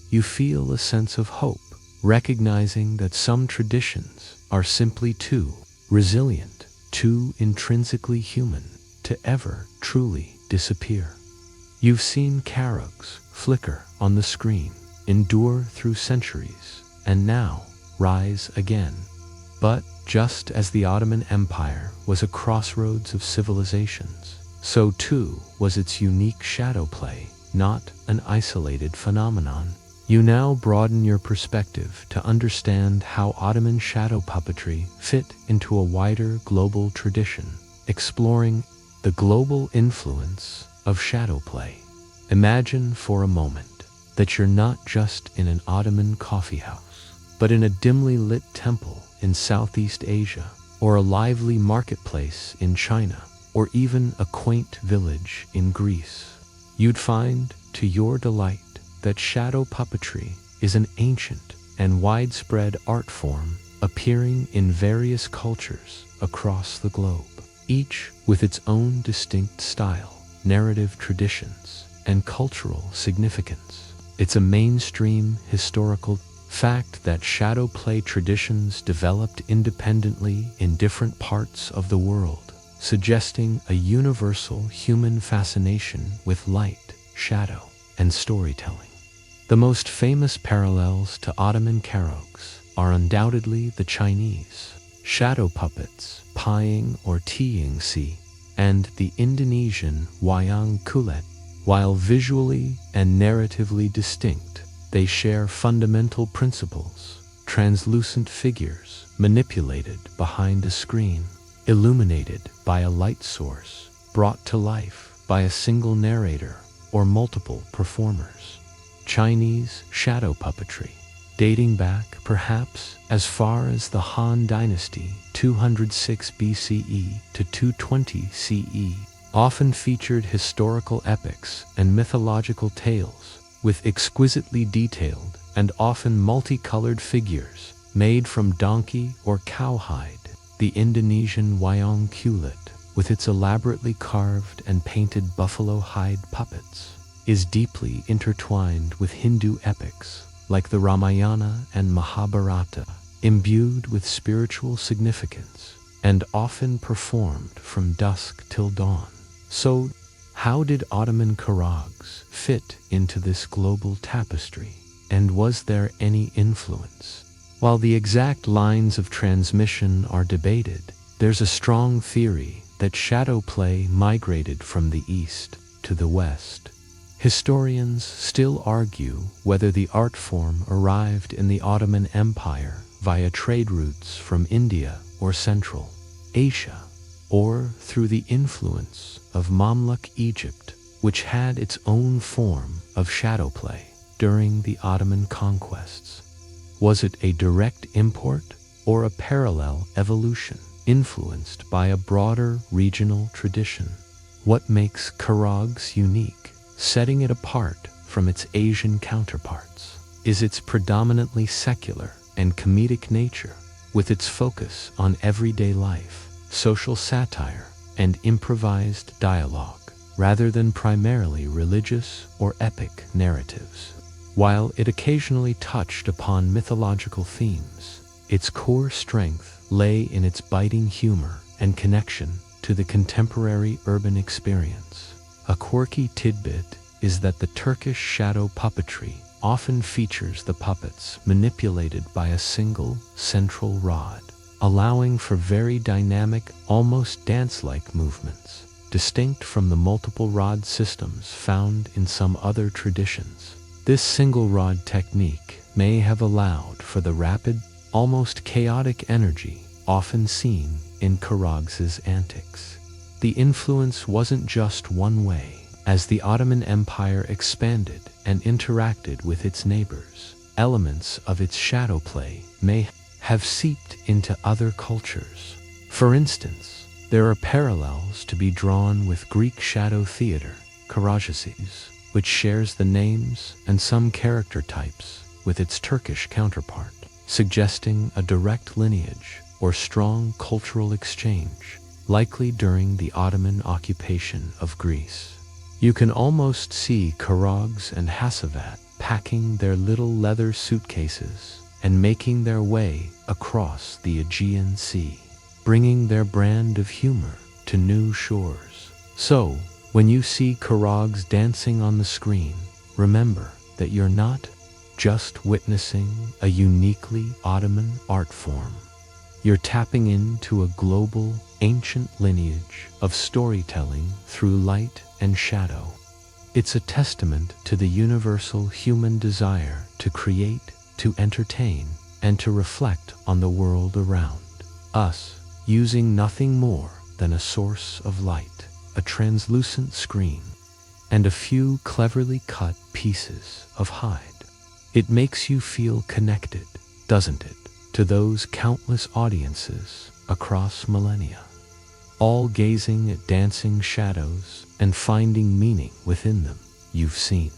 You feel a sense of hope, recognizing that some traditions are simply too resilient, too intrinsically human to ever truly disappear. You've seen Karagöz flicker on the screen, endure through centuries, and now rise again. But just as the Ottoman Empire was a crossroads of civilizations, so too was its unique shadow play, not an isolated phenomenon. You now broaden your perspective to understand how Ottoman shadow puppetry fit into a wider global tradition, exploring the global influence of shadow play. Imagine for a moment that you're not just in an Ottoman coffeehouse, but in a dimly lit temple in Southeast Asia, or a lively marketplace in China, or even a quaint village in Greece. You'd find, to your delight, that shadow puppetry is an ancient and widespread art form appearing in various cultures across the globe, each with its own distinct style, narrative traditions, and cultural significance. It's a mainstream historical fact that shadow play traditions developed independently in different parts of the world, suggesting a universal human fascination with light, shadow, and storytelling. The most famous parallels to Ottoman Karagöz are undoubtedly the Chinese shadow puppets, Pying or Tiing Si, and the Indonesian wayang kulit. While visually and narratively distinct, they share fundamental principles: translucent figures manipulated behind a screen, illuminated by a light source, brought to life by a single narrator or multiple performers. Chinese shadow puppetry, dating back perhaps as far as the Han Dynasty 206 BCE to 220 CE, often featured historical epics and mythological tales with exquisitely detailed and often multicolored figures made from donkey or cowhide. The Indonesian wayang kulit, with its elaborately carved and painted buffalo hide puppets, is deeply intertwined with Hindu epics like the Ramayana and Mahabharata, imbued with spiritual significance and often performed from dusk till dawn. So, how did Ottoman Karagöz fit into this global tapestry, and was there any influence? While the exact lines of transmission are debated, there's a strong theory that shadow play migrated from the east to the west. Historians still argue whether the art form arrived in the Ottoman Empire via trade routes from India or Central Asia, or through the influence of Mamluk Egypt, which had its own form of shadow play during the Ottoman conquests. Was it a direct import or a parallel evolution influenced by a broader regional tradition? What makes Karagöz unique, setting it apart from its Asian counterparts, is its predominantly secular and comedic nature, with its focus on everyday life, social satire, and improvised dialogue, rather than primarily religious or epic narratives. While it occasionally touched upon mythological themes, its core strength lay in its biting humor and connection to the contemporary urban experience. A quirky tidbit is that the Turkish shadow puppetry often features the puppets manipulated by a single central rod, allowing for very dynamic, almost dance-like movements, distinct from the multiple rod systems found in some other traditions. This single rod technique may have allowed for the rapid, almost chaotic energy often seen in Karagöz's antics. The influence wasn't just one way. As the Ottoman Empire expanded and interacted with its neighbors, elements of its shadow play may have seeped into other cultures. For instance, there are parallels to be drawn with Greek shadow theater, Karagözes, which shares the names and some character types with its Turkish counterpart, suggesting a direct lineage or strong cultural exchange, likely during the Ottoman occupation of Greece. You can almost see Karagöz and Hacivat packing their little leather suitcases and making their way across the Aegean Sea, bringing their brand of humor to new shores. So, When you see Karagöz dancing on the screen, remember that you're not just witnessing a uniquely Ottoman art form. You're tapping into a global, ancient lineage of storytelling through light and shadow. It's a testament to the universal human desire to create, to entertain, and to reflect on the world around us, using nothing more than a source of light, a translucent screen, and a few cleverly cut pieces of hide. It makes you feel connected, doesn't it, to those countless audiences across millennia, all gazing at dancing shadows and finding meaning within them. You've seen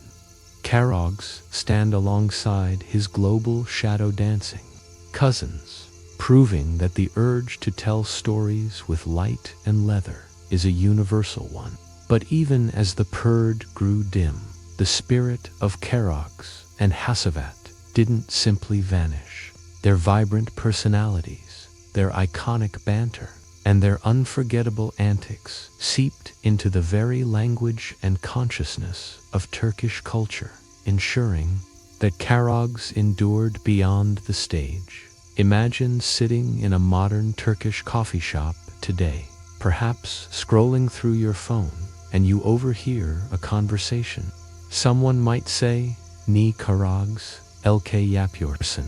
Karagöz stand alongside his global shadow dancing cousins, proving that the urge to tell stories with light and leather is a universal one. But even as the perde grew dim, the spirit of Karagöz and Hacivat didn't simply vanish. Their vibrant personalities, their iconic banter, and their unforgettable antics seeped into the very language and consciousness of Turkish culture, ensuring that Karagöz endured beyond the stage. Imagine sitting in a modern Turkish coffee shop today, perhaps scrolling through your phone, and you overhear a conversation. Someone might say, "Ni Karagöz, elke yapıyorsun?"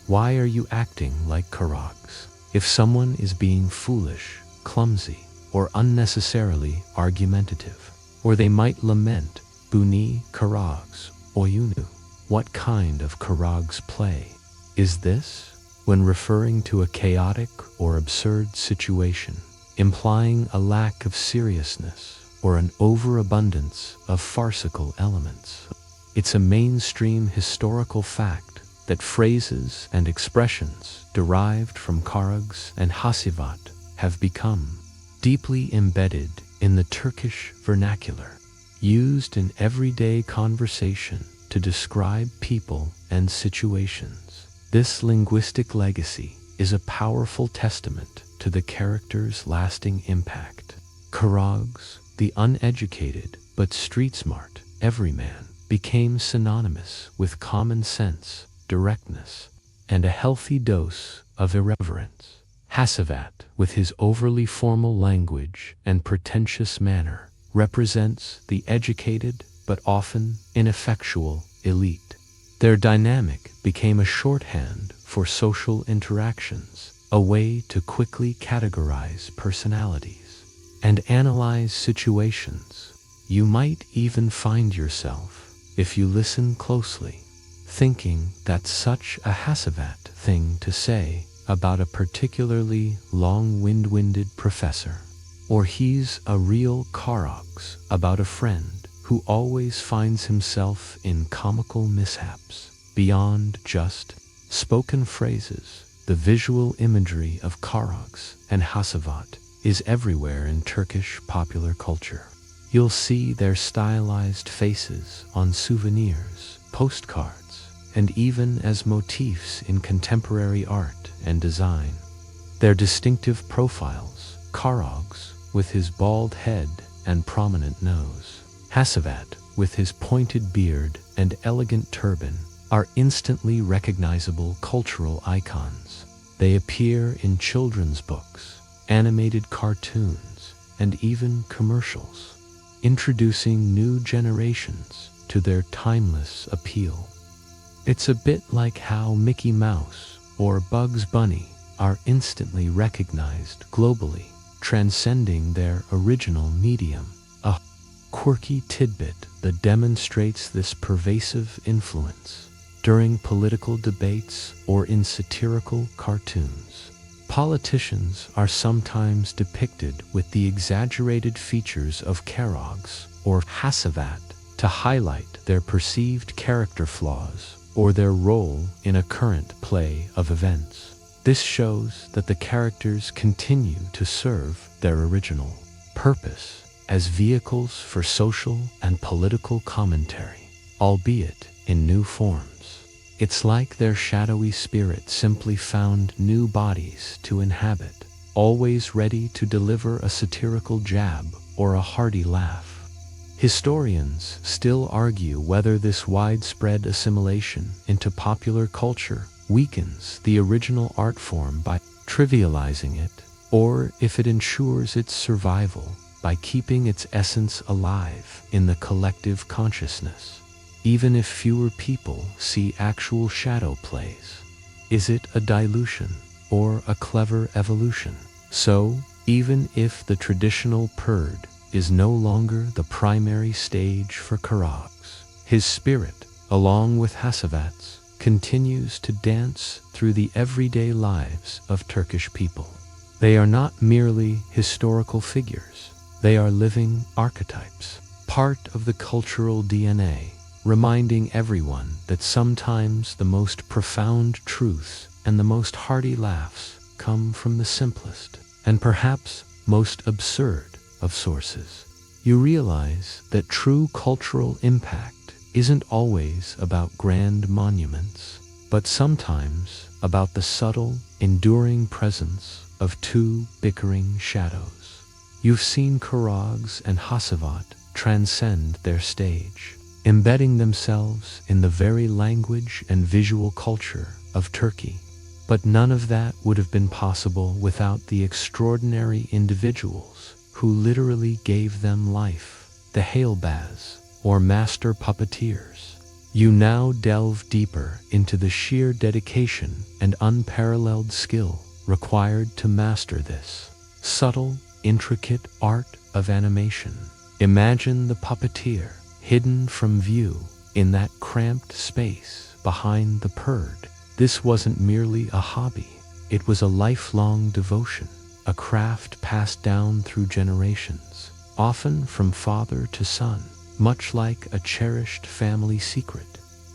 Why are you acting like Karagöz? If someone is being foolish, clumsy, or unnecessarily argumentative, or they might lament, "Bu ni Karagöz oyunu?" What kind of Karagöz play is this? When referring to a chaotic or absurd situation, implying a lack of seriousness or an overabundance of farcical elements. It's a mainstream historical fact that phrases and expressions derived from Karagöz and Hacivat have become deeply embedded in the Turkish vernacular, used in everyday conversation to describe people and situations. This linguistic legacy is a powerful testament to the character's lasting impact. Karagöz, the uneducated but street-smart everyman, became synonymous with common sense, directness, and a healthy dose of irreverence. Hacivat, with his overly formal language and pretentious manner, represents the educated but often ineffectual elite. Their dynamic became a shorthand for social interactions, a way to quickly categorize personalities and analyze situations. You might even find yourself, if you listen closely, thinking that's such a Hacivat thing to say about a particularly long-winded professor. Or he's a real Karagöz about a friend who always finds himself in comical mishaps. Beyond just spoken phrases, the visual imagery of Karagöz and Hacivat is everywhere in Turkish popular culture. You'll see their stylized faces on souvenirs, postcards, and even as motifs in contemporary art and design. Their distinctive profiles, Karagöz with his bald head and prominent nose, Hacivat with his pointed beard and elegant turban, are instantly recognizable cultural icons. They appear in children's books, animated cartoons, and even commercials, introducing new generations to their timeless appeal. It's a bit like how Mickey Mouse or Bugs Bunny are instantly recognized globally, transcending their original medium. A quirky tidbit that demonstrates this pervasive influence: during political debates or in satirical cartoons, politicians are sometimes depicted with the exaggerated features of Karagöz or Hacivat to highlight their perceived character flaws or their role in a current play of events. This shows that the characters continue to serve their original purpose as vehicles for social and political commentary, albeit in new forms. It's like their shadowy spirit simply found new bodies to inhabit, always ready to deliver a satirical jab or a hearty laugh. Historians still argue whether this widespread assimilation into popular culture weakens the original art form by trivializing it, or if it ensures its survival by keeping its essence alive in the collective consciousness, even if fewer people see actual shadow plays. Is it a dilution or a clever evolution? So, even if the traditional perde is no longer the primary stage for Karagöz, his spirit, along with Hacivat's, continues to dance through the everyday lives of Turkish people. They are not merely historical figures, they are living archetypes, part of the cultural DNA, reminding everyone that sometimes the most profound truths and the most hearty laughs come from the simplest and perhaps most absurd of sources. You realize that true cultural impact isn't always about grand monuments, but sometimes about the subtle, enduring presence of two bickering shadows. You've seen Karagöz and Hacivat transcend their stage, embedding themselves in the very language and visual culture of Turkey. But none of that would have been possible without the extraordinary individuals who literally gave them life, the Hailbaz, or master puppeteers. You now delve deeper into the sheer dedication and unparalleled skill required to master this subtle, intricate art of animation. Imagine the puppeteer hidden from view in that cramped space behind the perde. This wasn't merely a hobby, it was a lifelong devotion, a craft passed down through generations, often from father to son, much like a cherished family secret.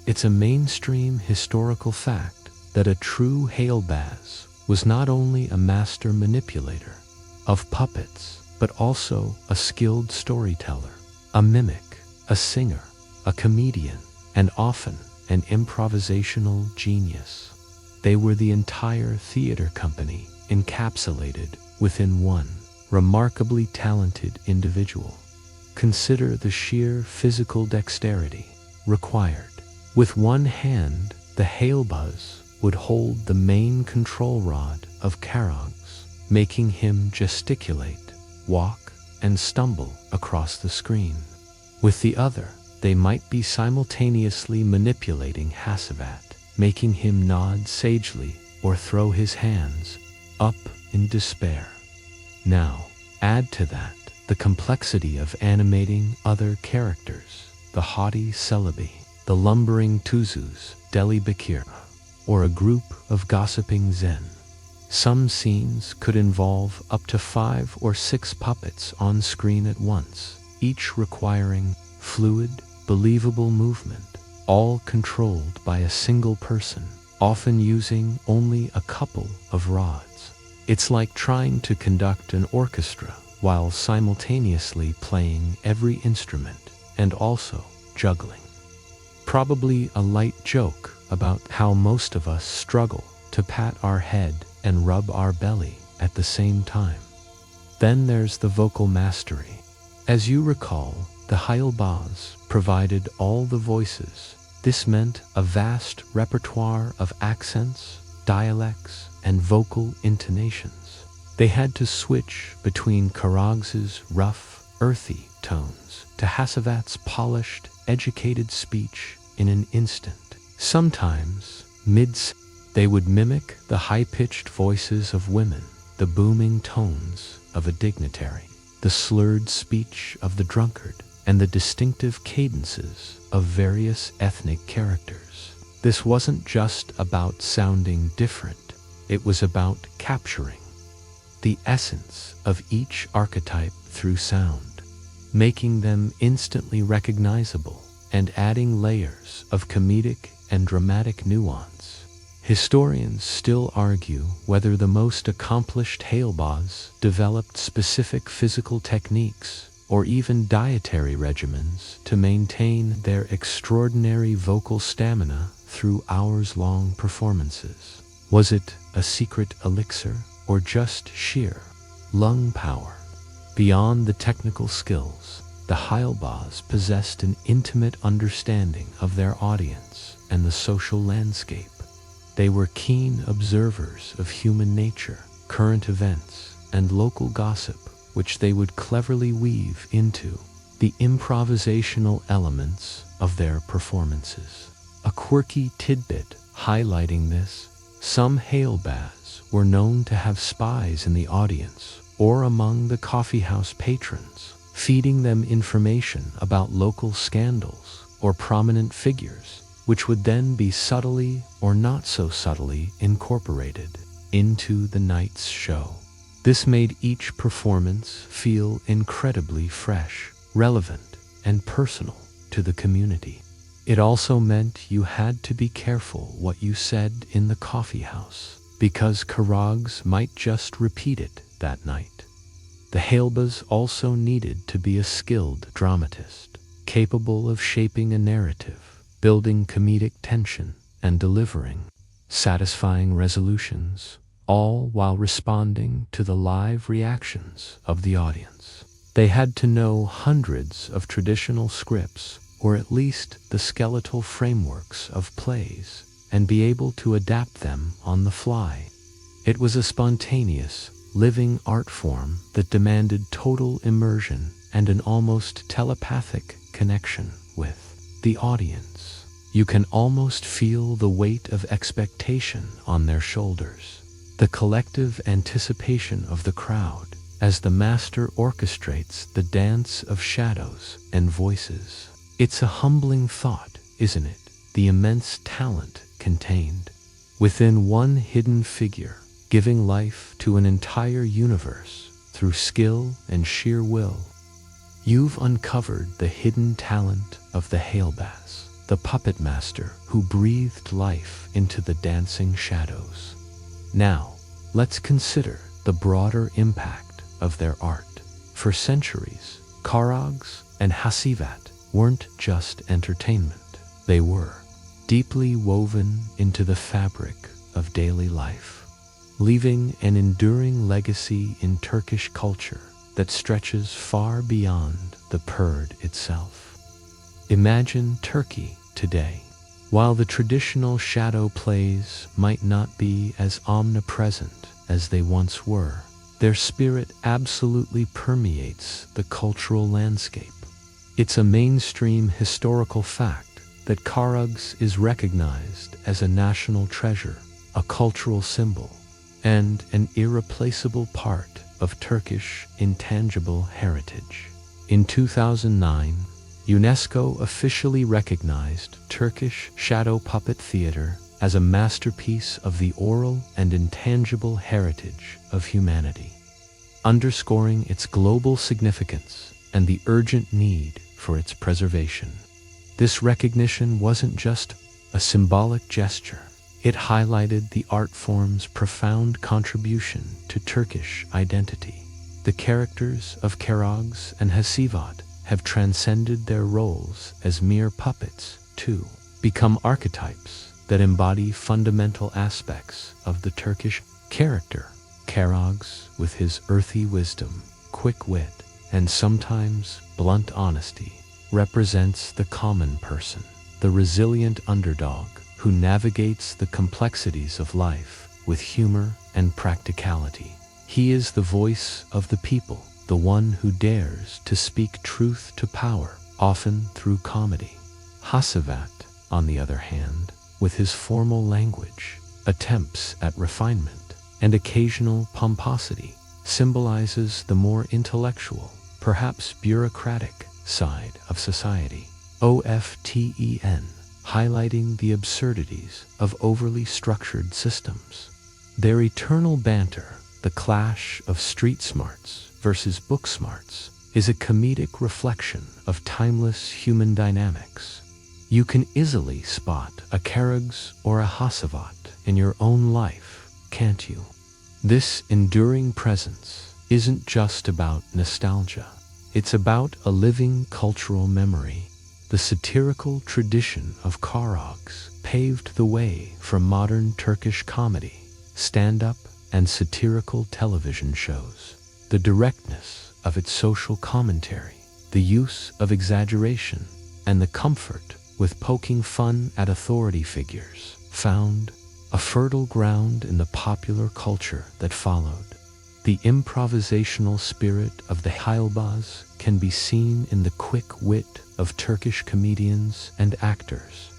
It's a mainstream historical fact that a true Hailbaz was not only a master manipulator of puppets, but also a skilled storyteller, a mimic, a singer, a comedian, and often an improvisational genius. They were the entire theater company encapsulated within one remarkably talented individual. Consider the sheer physical dexterity required. With one hand, the Hailbaz would hold the main control rod of Karagöz, making him gesticulate, walk, and stumble across the screen. With the other, they might be simultaneously manipulating Hacivat, making him nod sagely or throw his hands up in despair. Now, add to that the complexity of animating other characters, the haughty celebi, the lumbering tuzus, Deli Bakir, or a group of gossiping Zen. Some scenes could involve up to 5 or 6 puppets on screen at once, each requiring fluid, believable movement, all controlled by a single person, often using only a couple of rods. It's like trying to conduct an orchestra while simultaneously playing every instrument and also juggling. Probably a light joke about how most of us struggle to pat our head and rub our belly at the same time. Then there's the vocal mastery. As you recall, the Hailbaz provided all the voices. This meant a vast repertoire of accents, dialects, and vocal intonations. They had to switch between Karagöz's rough, earthy tones to Hacivat's polished, educated speech in an instant. Sometimes, they would mimic the high-pitched voices of women, the booming tones of a dignitary, the slurred speech of the drunkard, and the distinctive cadences of various ethnic characters. This wasn't just about sounding different, it was about capturing the essence of each archetype through sound, making them instantly recognizable and adding layers of comedic and dramatic nuance. Historians still argue whether the most accomplished Hailbaz developed specific physical techniques or even dietary regimens to maintain their extraordinary vocal stamina through hours-long performances. Was it a secret elixir or just sheer lung power? Beyond the technical skills, The Hailbaz possessed an intimate understanding of their audience and the social landscape. They were keen observers of human nature, current events, and local gossip, which they would cleverly weave into the improvisational elements of their performances. A quirky tidbit highlighting this: some Hailbaz were known to have spies in the audience or among the coffeehouse patrons, feeding them information about local scandals or prominent figures, which would then be subtly or not so subtly incorporated into the night's show. This made each performance feel incredibly fresh, relevant, and personal to the community. It also meant you had to be careful what you said in the coffeehouse, because Karagöz might just repeat it that night. The Hailbaz also needed to be a skilled dramatist, capable of shaping a narrative, building comedic tension, and delivering satisfying resolutions, all while responding to the live reactions of the audience. They had to know hundreds of traditional scripts, or at least the skeletal frameworks of plays, and be able to adapt them on the fly. It was a spontaneous, living art form that demanded total immersion and an almost telepathic connection with the audience. You can almost feel the weight of expectation on their shoulders, the collective anticipation of the crowd as the master orchestrates the dance of shadows and voices. It's a humbling thought, isn't it? The immense talent contained within one hidden figure, giving life to an entire universe through skill and sheer will. You've uncovered the hidden talent of the Hailbaz, the puppet master who breathed life into the dancing shadows. Now, let's consider the broader impact of their art. For centuries, Karagöz and Hacivat weren't just entertainment. They were deeply woven into the fabric of daily life, leaving an enduring legacy in Turkish culture that stretches far beyond the perde itself. Imagine Turkey today. While the traditional shadow plays might not be as omnipresent as they once were, their spirit absolutely permeates the cultural landscape. It's a mainstream historical fact that Karagöz is recognized as a national treasure, a cultural symbol, and an irreplaceable part of Turkish intangible heritage. In 2009, UNESCO officially recognized Turkish shadow puppet theater as a masterpiece of the oral and intangible heritage of humanity, underscoring its global significance and the urgent need for its preservation. This recognition wasn't just a symbolic gesture. It highlighted the art form's profound contribution to Turkish identity. The characters of Karagöz and Hacivat have transcended their roles as mere puppets to become archetypes that embody fundamental aspects of the Turkish character. Karagöz, with his earthy wisdom, quick wit, and sometimes blunt honesty, represents the common person, the resilient underdog who navigates the complexities of life with humor and practicality. He is the voice of the people, the one who dares to speak truth to power, often through comedy. Hacivat, on the other hand, with his formal language, attempts at refinement, and occasional pomposity, symbolizes the more intellectual, perhaps bureaucratic, side of society. Often, highlighting the absurdities of overly structured systems. Their eternal banter, the clash of street smarts versus book smarts, is a comedic reflection of timeless human dynamics. You can easily spot a Karagöz or a Hacivat in your own life, can't you? This enduring presence isn't just about nostalgia. It's about a living cultural memory. The satirical tradition of Karagöz paved the way for modern Turkish comedy, stand-up, and satirical television shows. The directness of its social commentary the use of exaggeration, and the comfort with poking fun at authority figures found a fertile ground in the popular culture that followed. The improvisational spirit of the Hailbaz can be seen in the quick wit of Turkish comedians and actors.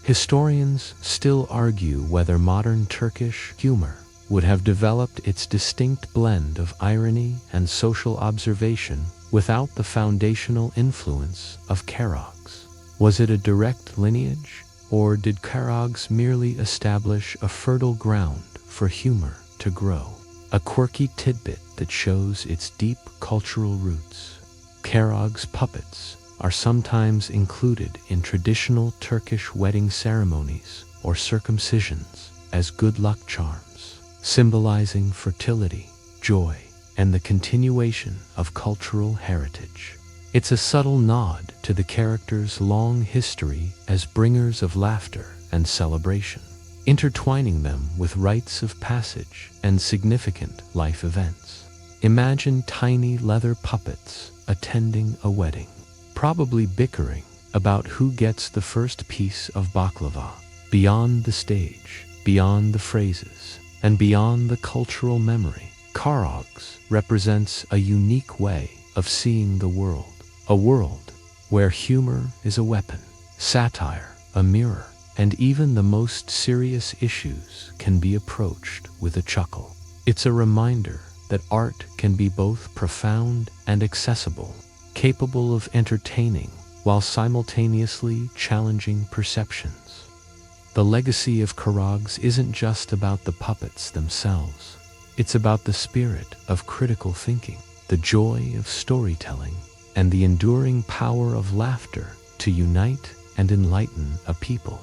Historians still argue whether modern Turkish humor would have developed its distinct blend of irony and social observation without the foundational influence of Karagöz. Was it a direct lineage, or did Karagöz merely establish a fertile ground for humor to grow? A quirky tidbit that shows its deep cultural roots. Karagöz puppets are sometimes included in traditional Turkish wedding ceremonies or circumcisions as good luck charms, symbolizing fertility, joy, and the continuation of cultural heritage. It's a subtle nod to the characters' long history as bringers of laughter and celebration, intertwining them with rites of passage and significant life events. Imagine tiny leather puppets attending a wedding, probably bickering about who gets the first piece of baklava. Beyond the stage, beyond the phrases, and beyond the cultural memory, Karagöz represents a unique way of seeing the world. A world where humor is a weapon, satire a mirror, and even the most serious issues can be approached with a chuckle. It's a reminder that art can be both profound and accessible, capable of entertaining while simultaneously challenging perceptions. The legacy of Karagöz isn't just about the puppets themselves. It's about the spirit of critical thinking, the joy of storytelling, and the enduring power of laughter to unite and enlighten a people.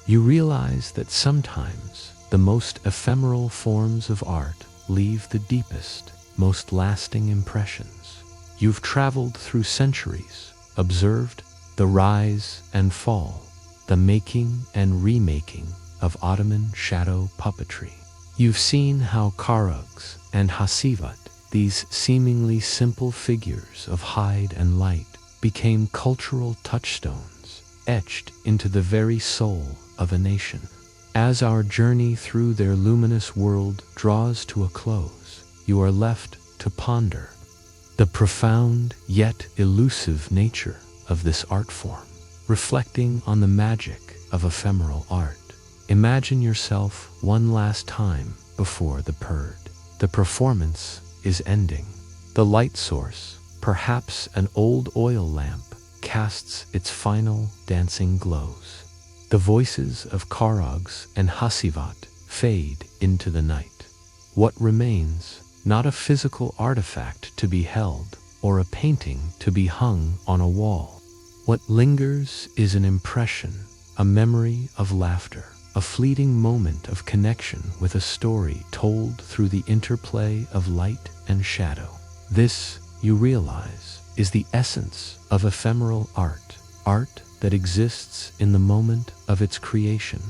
You realize that sometimes the most ephemeral forms of art leave the deepest, most lasting impressions. You've traveled through centuries, observed the rise and fall, the making and remaking of Ottoman shadow puppetry. You've seen how Karagöz and Hacivat, these seemingly simple figures of hide and light, became cultural touchstones, etched into the very soul of a nation. As our journey through their luminous world draws to a close, you are left to ponder the profound yet elusive nature of this art form, reflecting on the magic of ephemeral art. Imagine yourself one last time before the perde. The performance is ending. The light source, perhaps an old oil lamp, casts its final dancing glows. The voices of Karagöz and Hacivat fade into the night. What remains, not a physical artifact to be held or a painting to be hung on a wall. What lingers is an impression, a memory of laughter, a fleeting moment of connection with a story told through the interplay of light and shadow. This, you realize, is the essence of ephemeral art, art that exists in the moment of its creation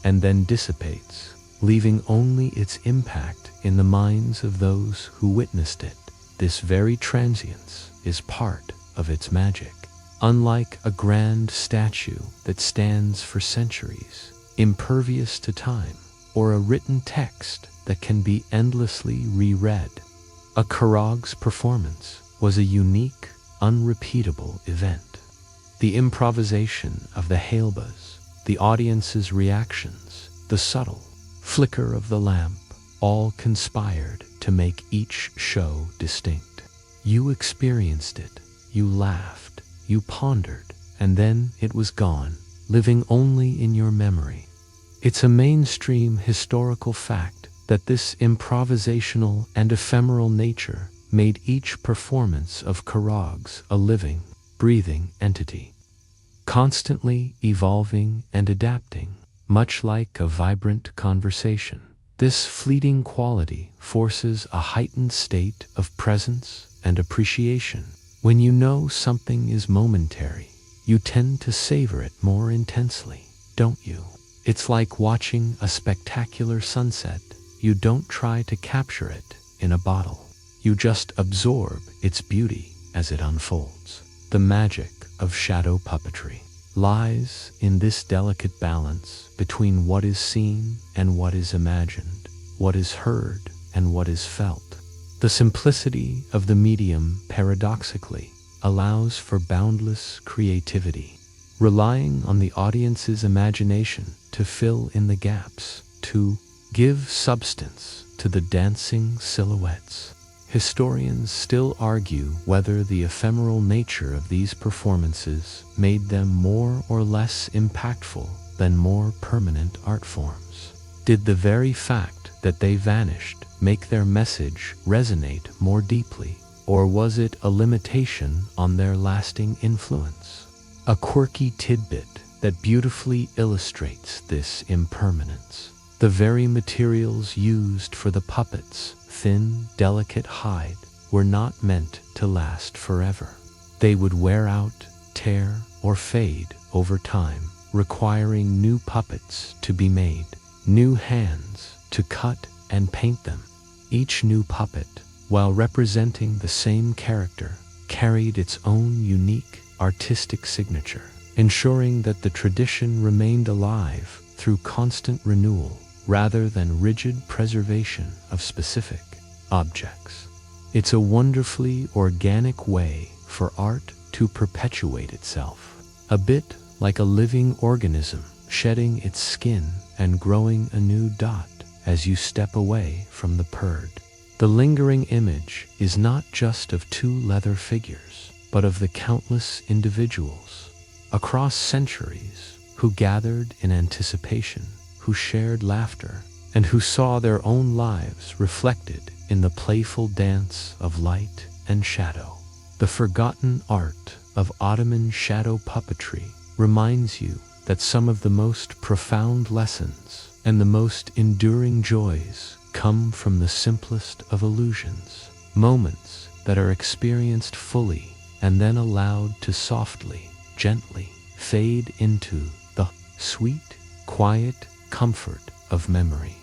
and then dissipates, leaving only its impact in the minds of those who witnessed it. This very transience is part of its magic. Unlike a grand statue that stands for centuries, impervious to time, or a written text that can be endlessly reread, a Karagöz performance was a unique, unrepeatable event. The improvisation of the Hailbaz, the audience's reactions, the subtle flicker of the lamp, all conspired to make each show distinct. You experienced it, you laughed, you pondered, and then it was gone, living only in your memory. It's a mainstream historical fact that this improvisational and ephemeral nature made each performance of Karagöz a living, breathing entity, constantly evolving and adapting, much like a vibrant conversation. This fleeting quality forces a heightened state of presence and appreciation. When you know something is momentary, you tend to savor it more intensely, don't you? It's like watching a spectacular sunset. You don't try to capture it in a bottle. You just absorb its beauty as it unfolds. The magic of shadow puppetry lies in this delicate balance between what is seen and what is imagined, what is heard and what is felt. The simplicity of the medium, paradoxically, allows for boundless creativity, relying on the audience's imagination to fill in the gaps, to give substance to the dancing silhouettes. Historians still argue whether the ephemeral nature of these performances made them more or less impactful than more permanent art forms. Did the very fact that they vanished make their message resonate more deeply, or was it a limitation on their lasting influence? A quirky tidbit that beautifully illustrates this impermanence. The very materials used for the puppets, thin, delicate hide, were not meant to last forever. They would wear out, tear, or fade over time, requiring new puppets to be made, new hands to cut and paint them. Each new puppet, while representing the same character, carried its own unique artistic signature, ensuring that the tradition remained alive through constant renewal rather than rigid preservation of specific objects. It's a wonderfully organic way for art to perpetuate itself, a bit like a living organism shedding its skin and growing a new dot as you step away from the perde. The lingering image is not just of two leather figures, but of the countless individuals across centuries who gathered in anticipation, who shared laughter, and who saw their own lives reflected in the playful dance of light and shadow. The forgotten art of Ottoman shadow puppetry reminds you that some of the most profound lessons and the most enduring joys come from the simplest of illusions, moments that are experienced fully and then allowed to softly, gently fade into the sweet, quiet comfort of memory.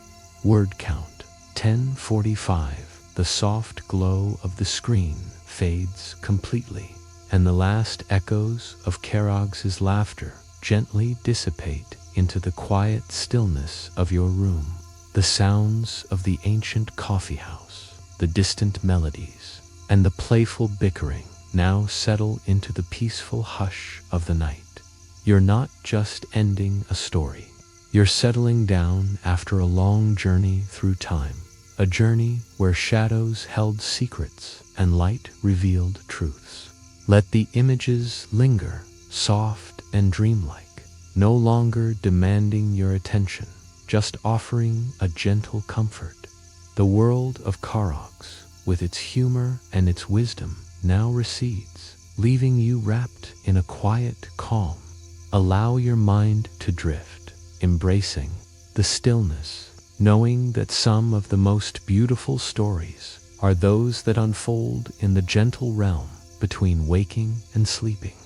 Word count 10:45. The soft glow of the screen fades completely, and the last echoes of Karagöz's laughter gently dissipate into the quiet stillness of your room. The sounds of the ancient coffeehouse, the distant melodies, and the playful bickering now settle into the peaceful hush of the night. You're not just ending a story. You're settling down after a long journey through time, a journey where shadows held secrets and light revealed truths. Let the images linger, soft and dreamlike, no longer demanding your attention, just offering a gentle comfort. The world of Karagöz, with its humor and its wisdom, now recedes, leaving you wrapped in a quiet calm. Allow your mind to drift, embracing the stillness, knowing that some of the most beautiful stories are those that unfold in the gentle realm between waking and sleeping.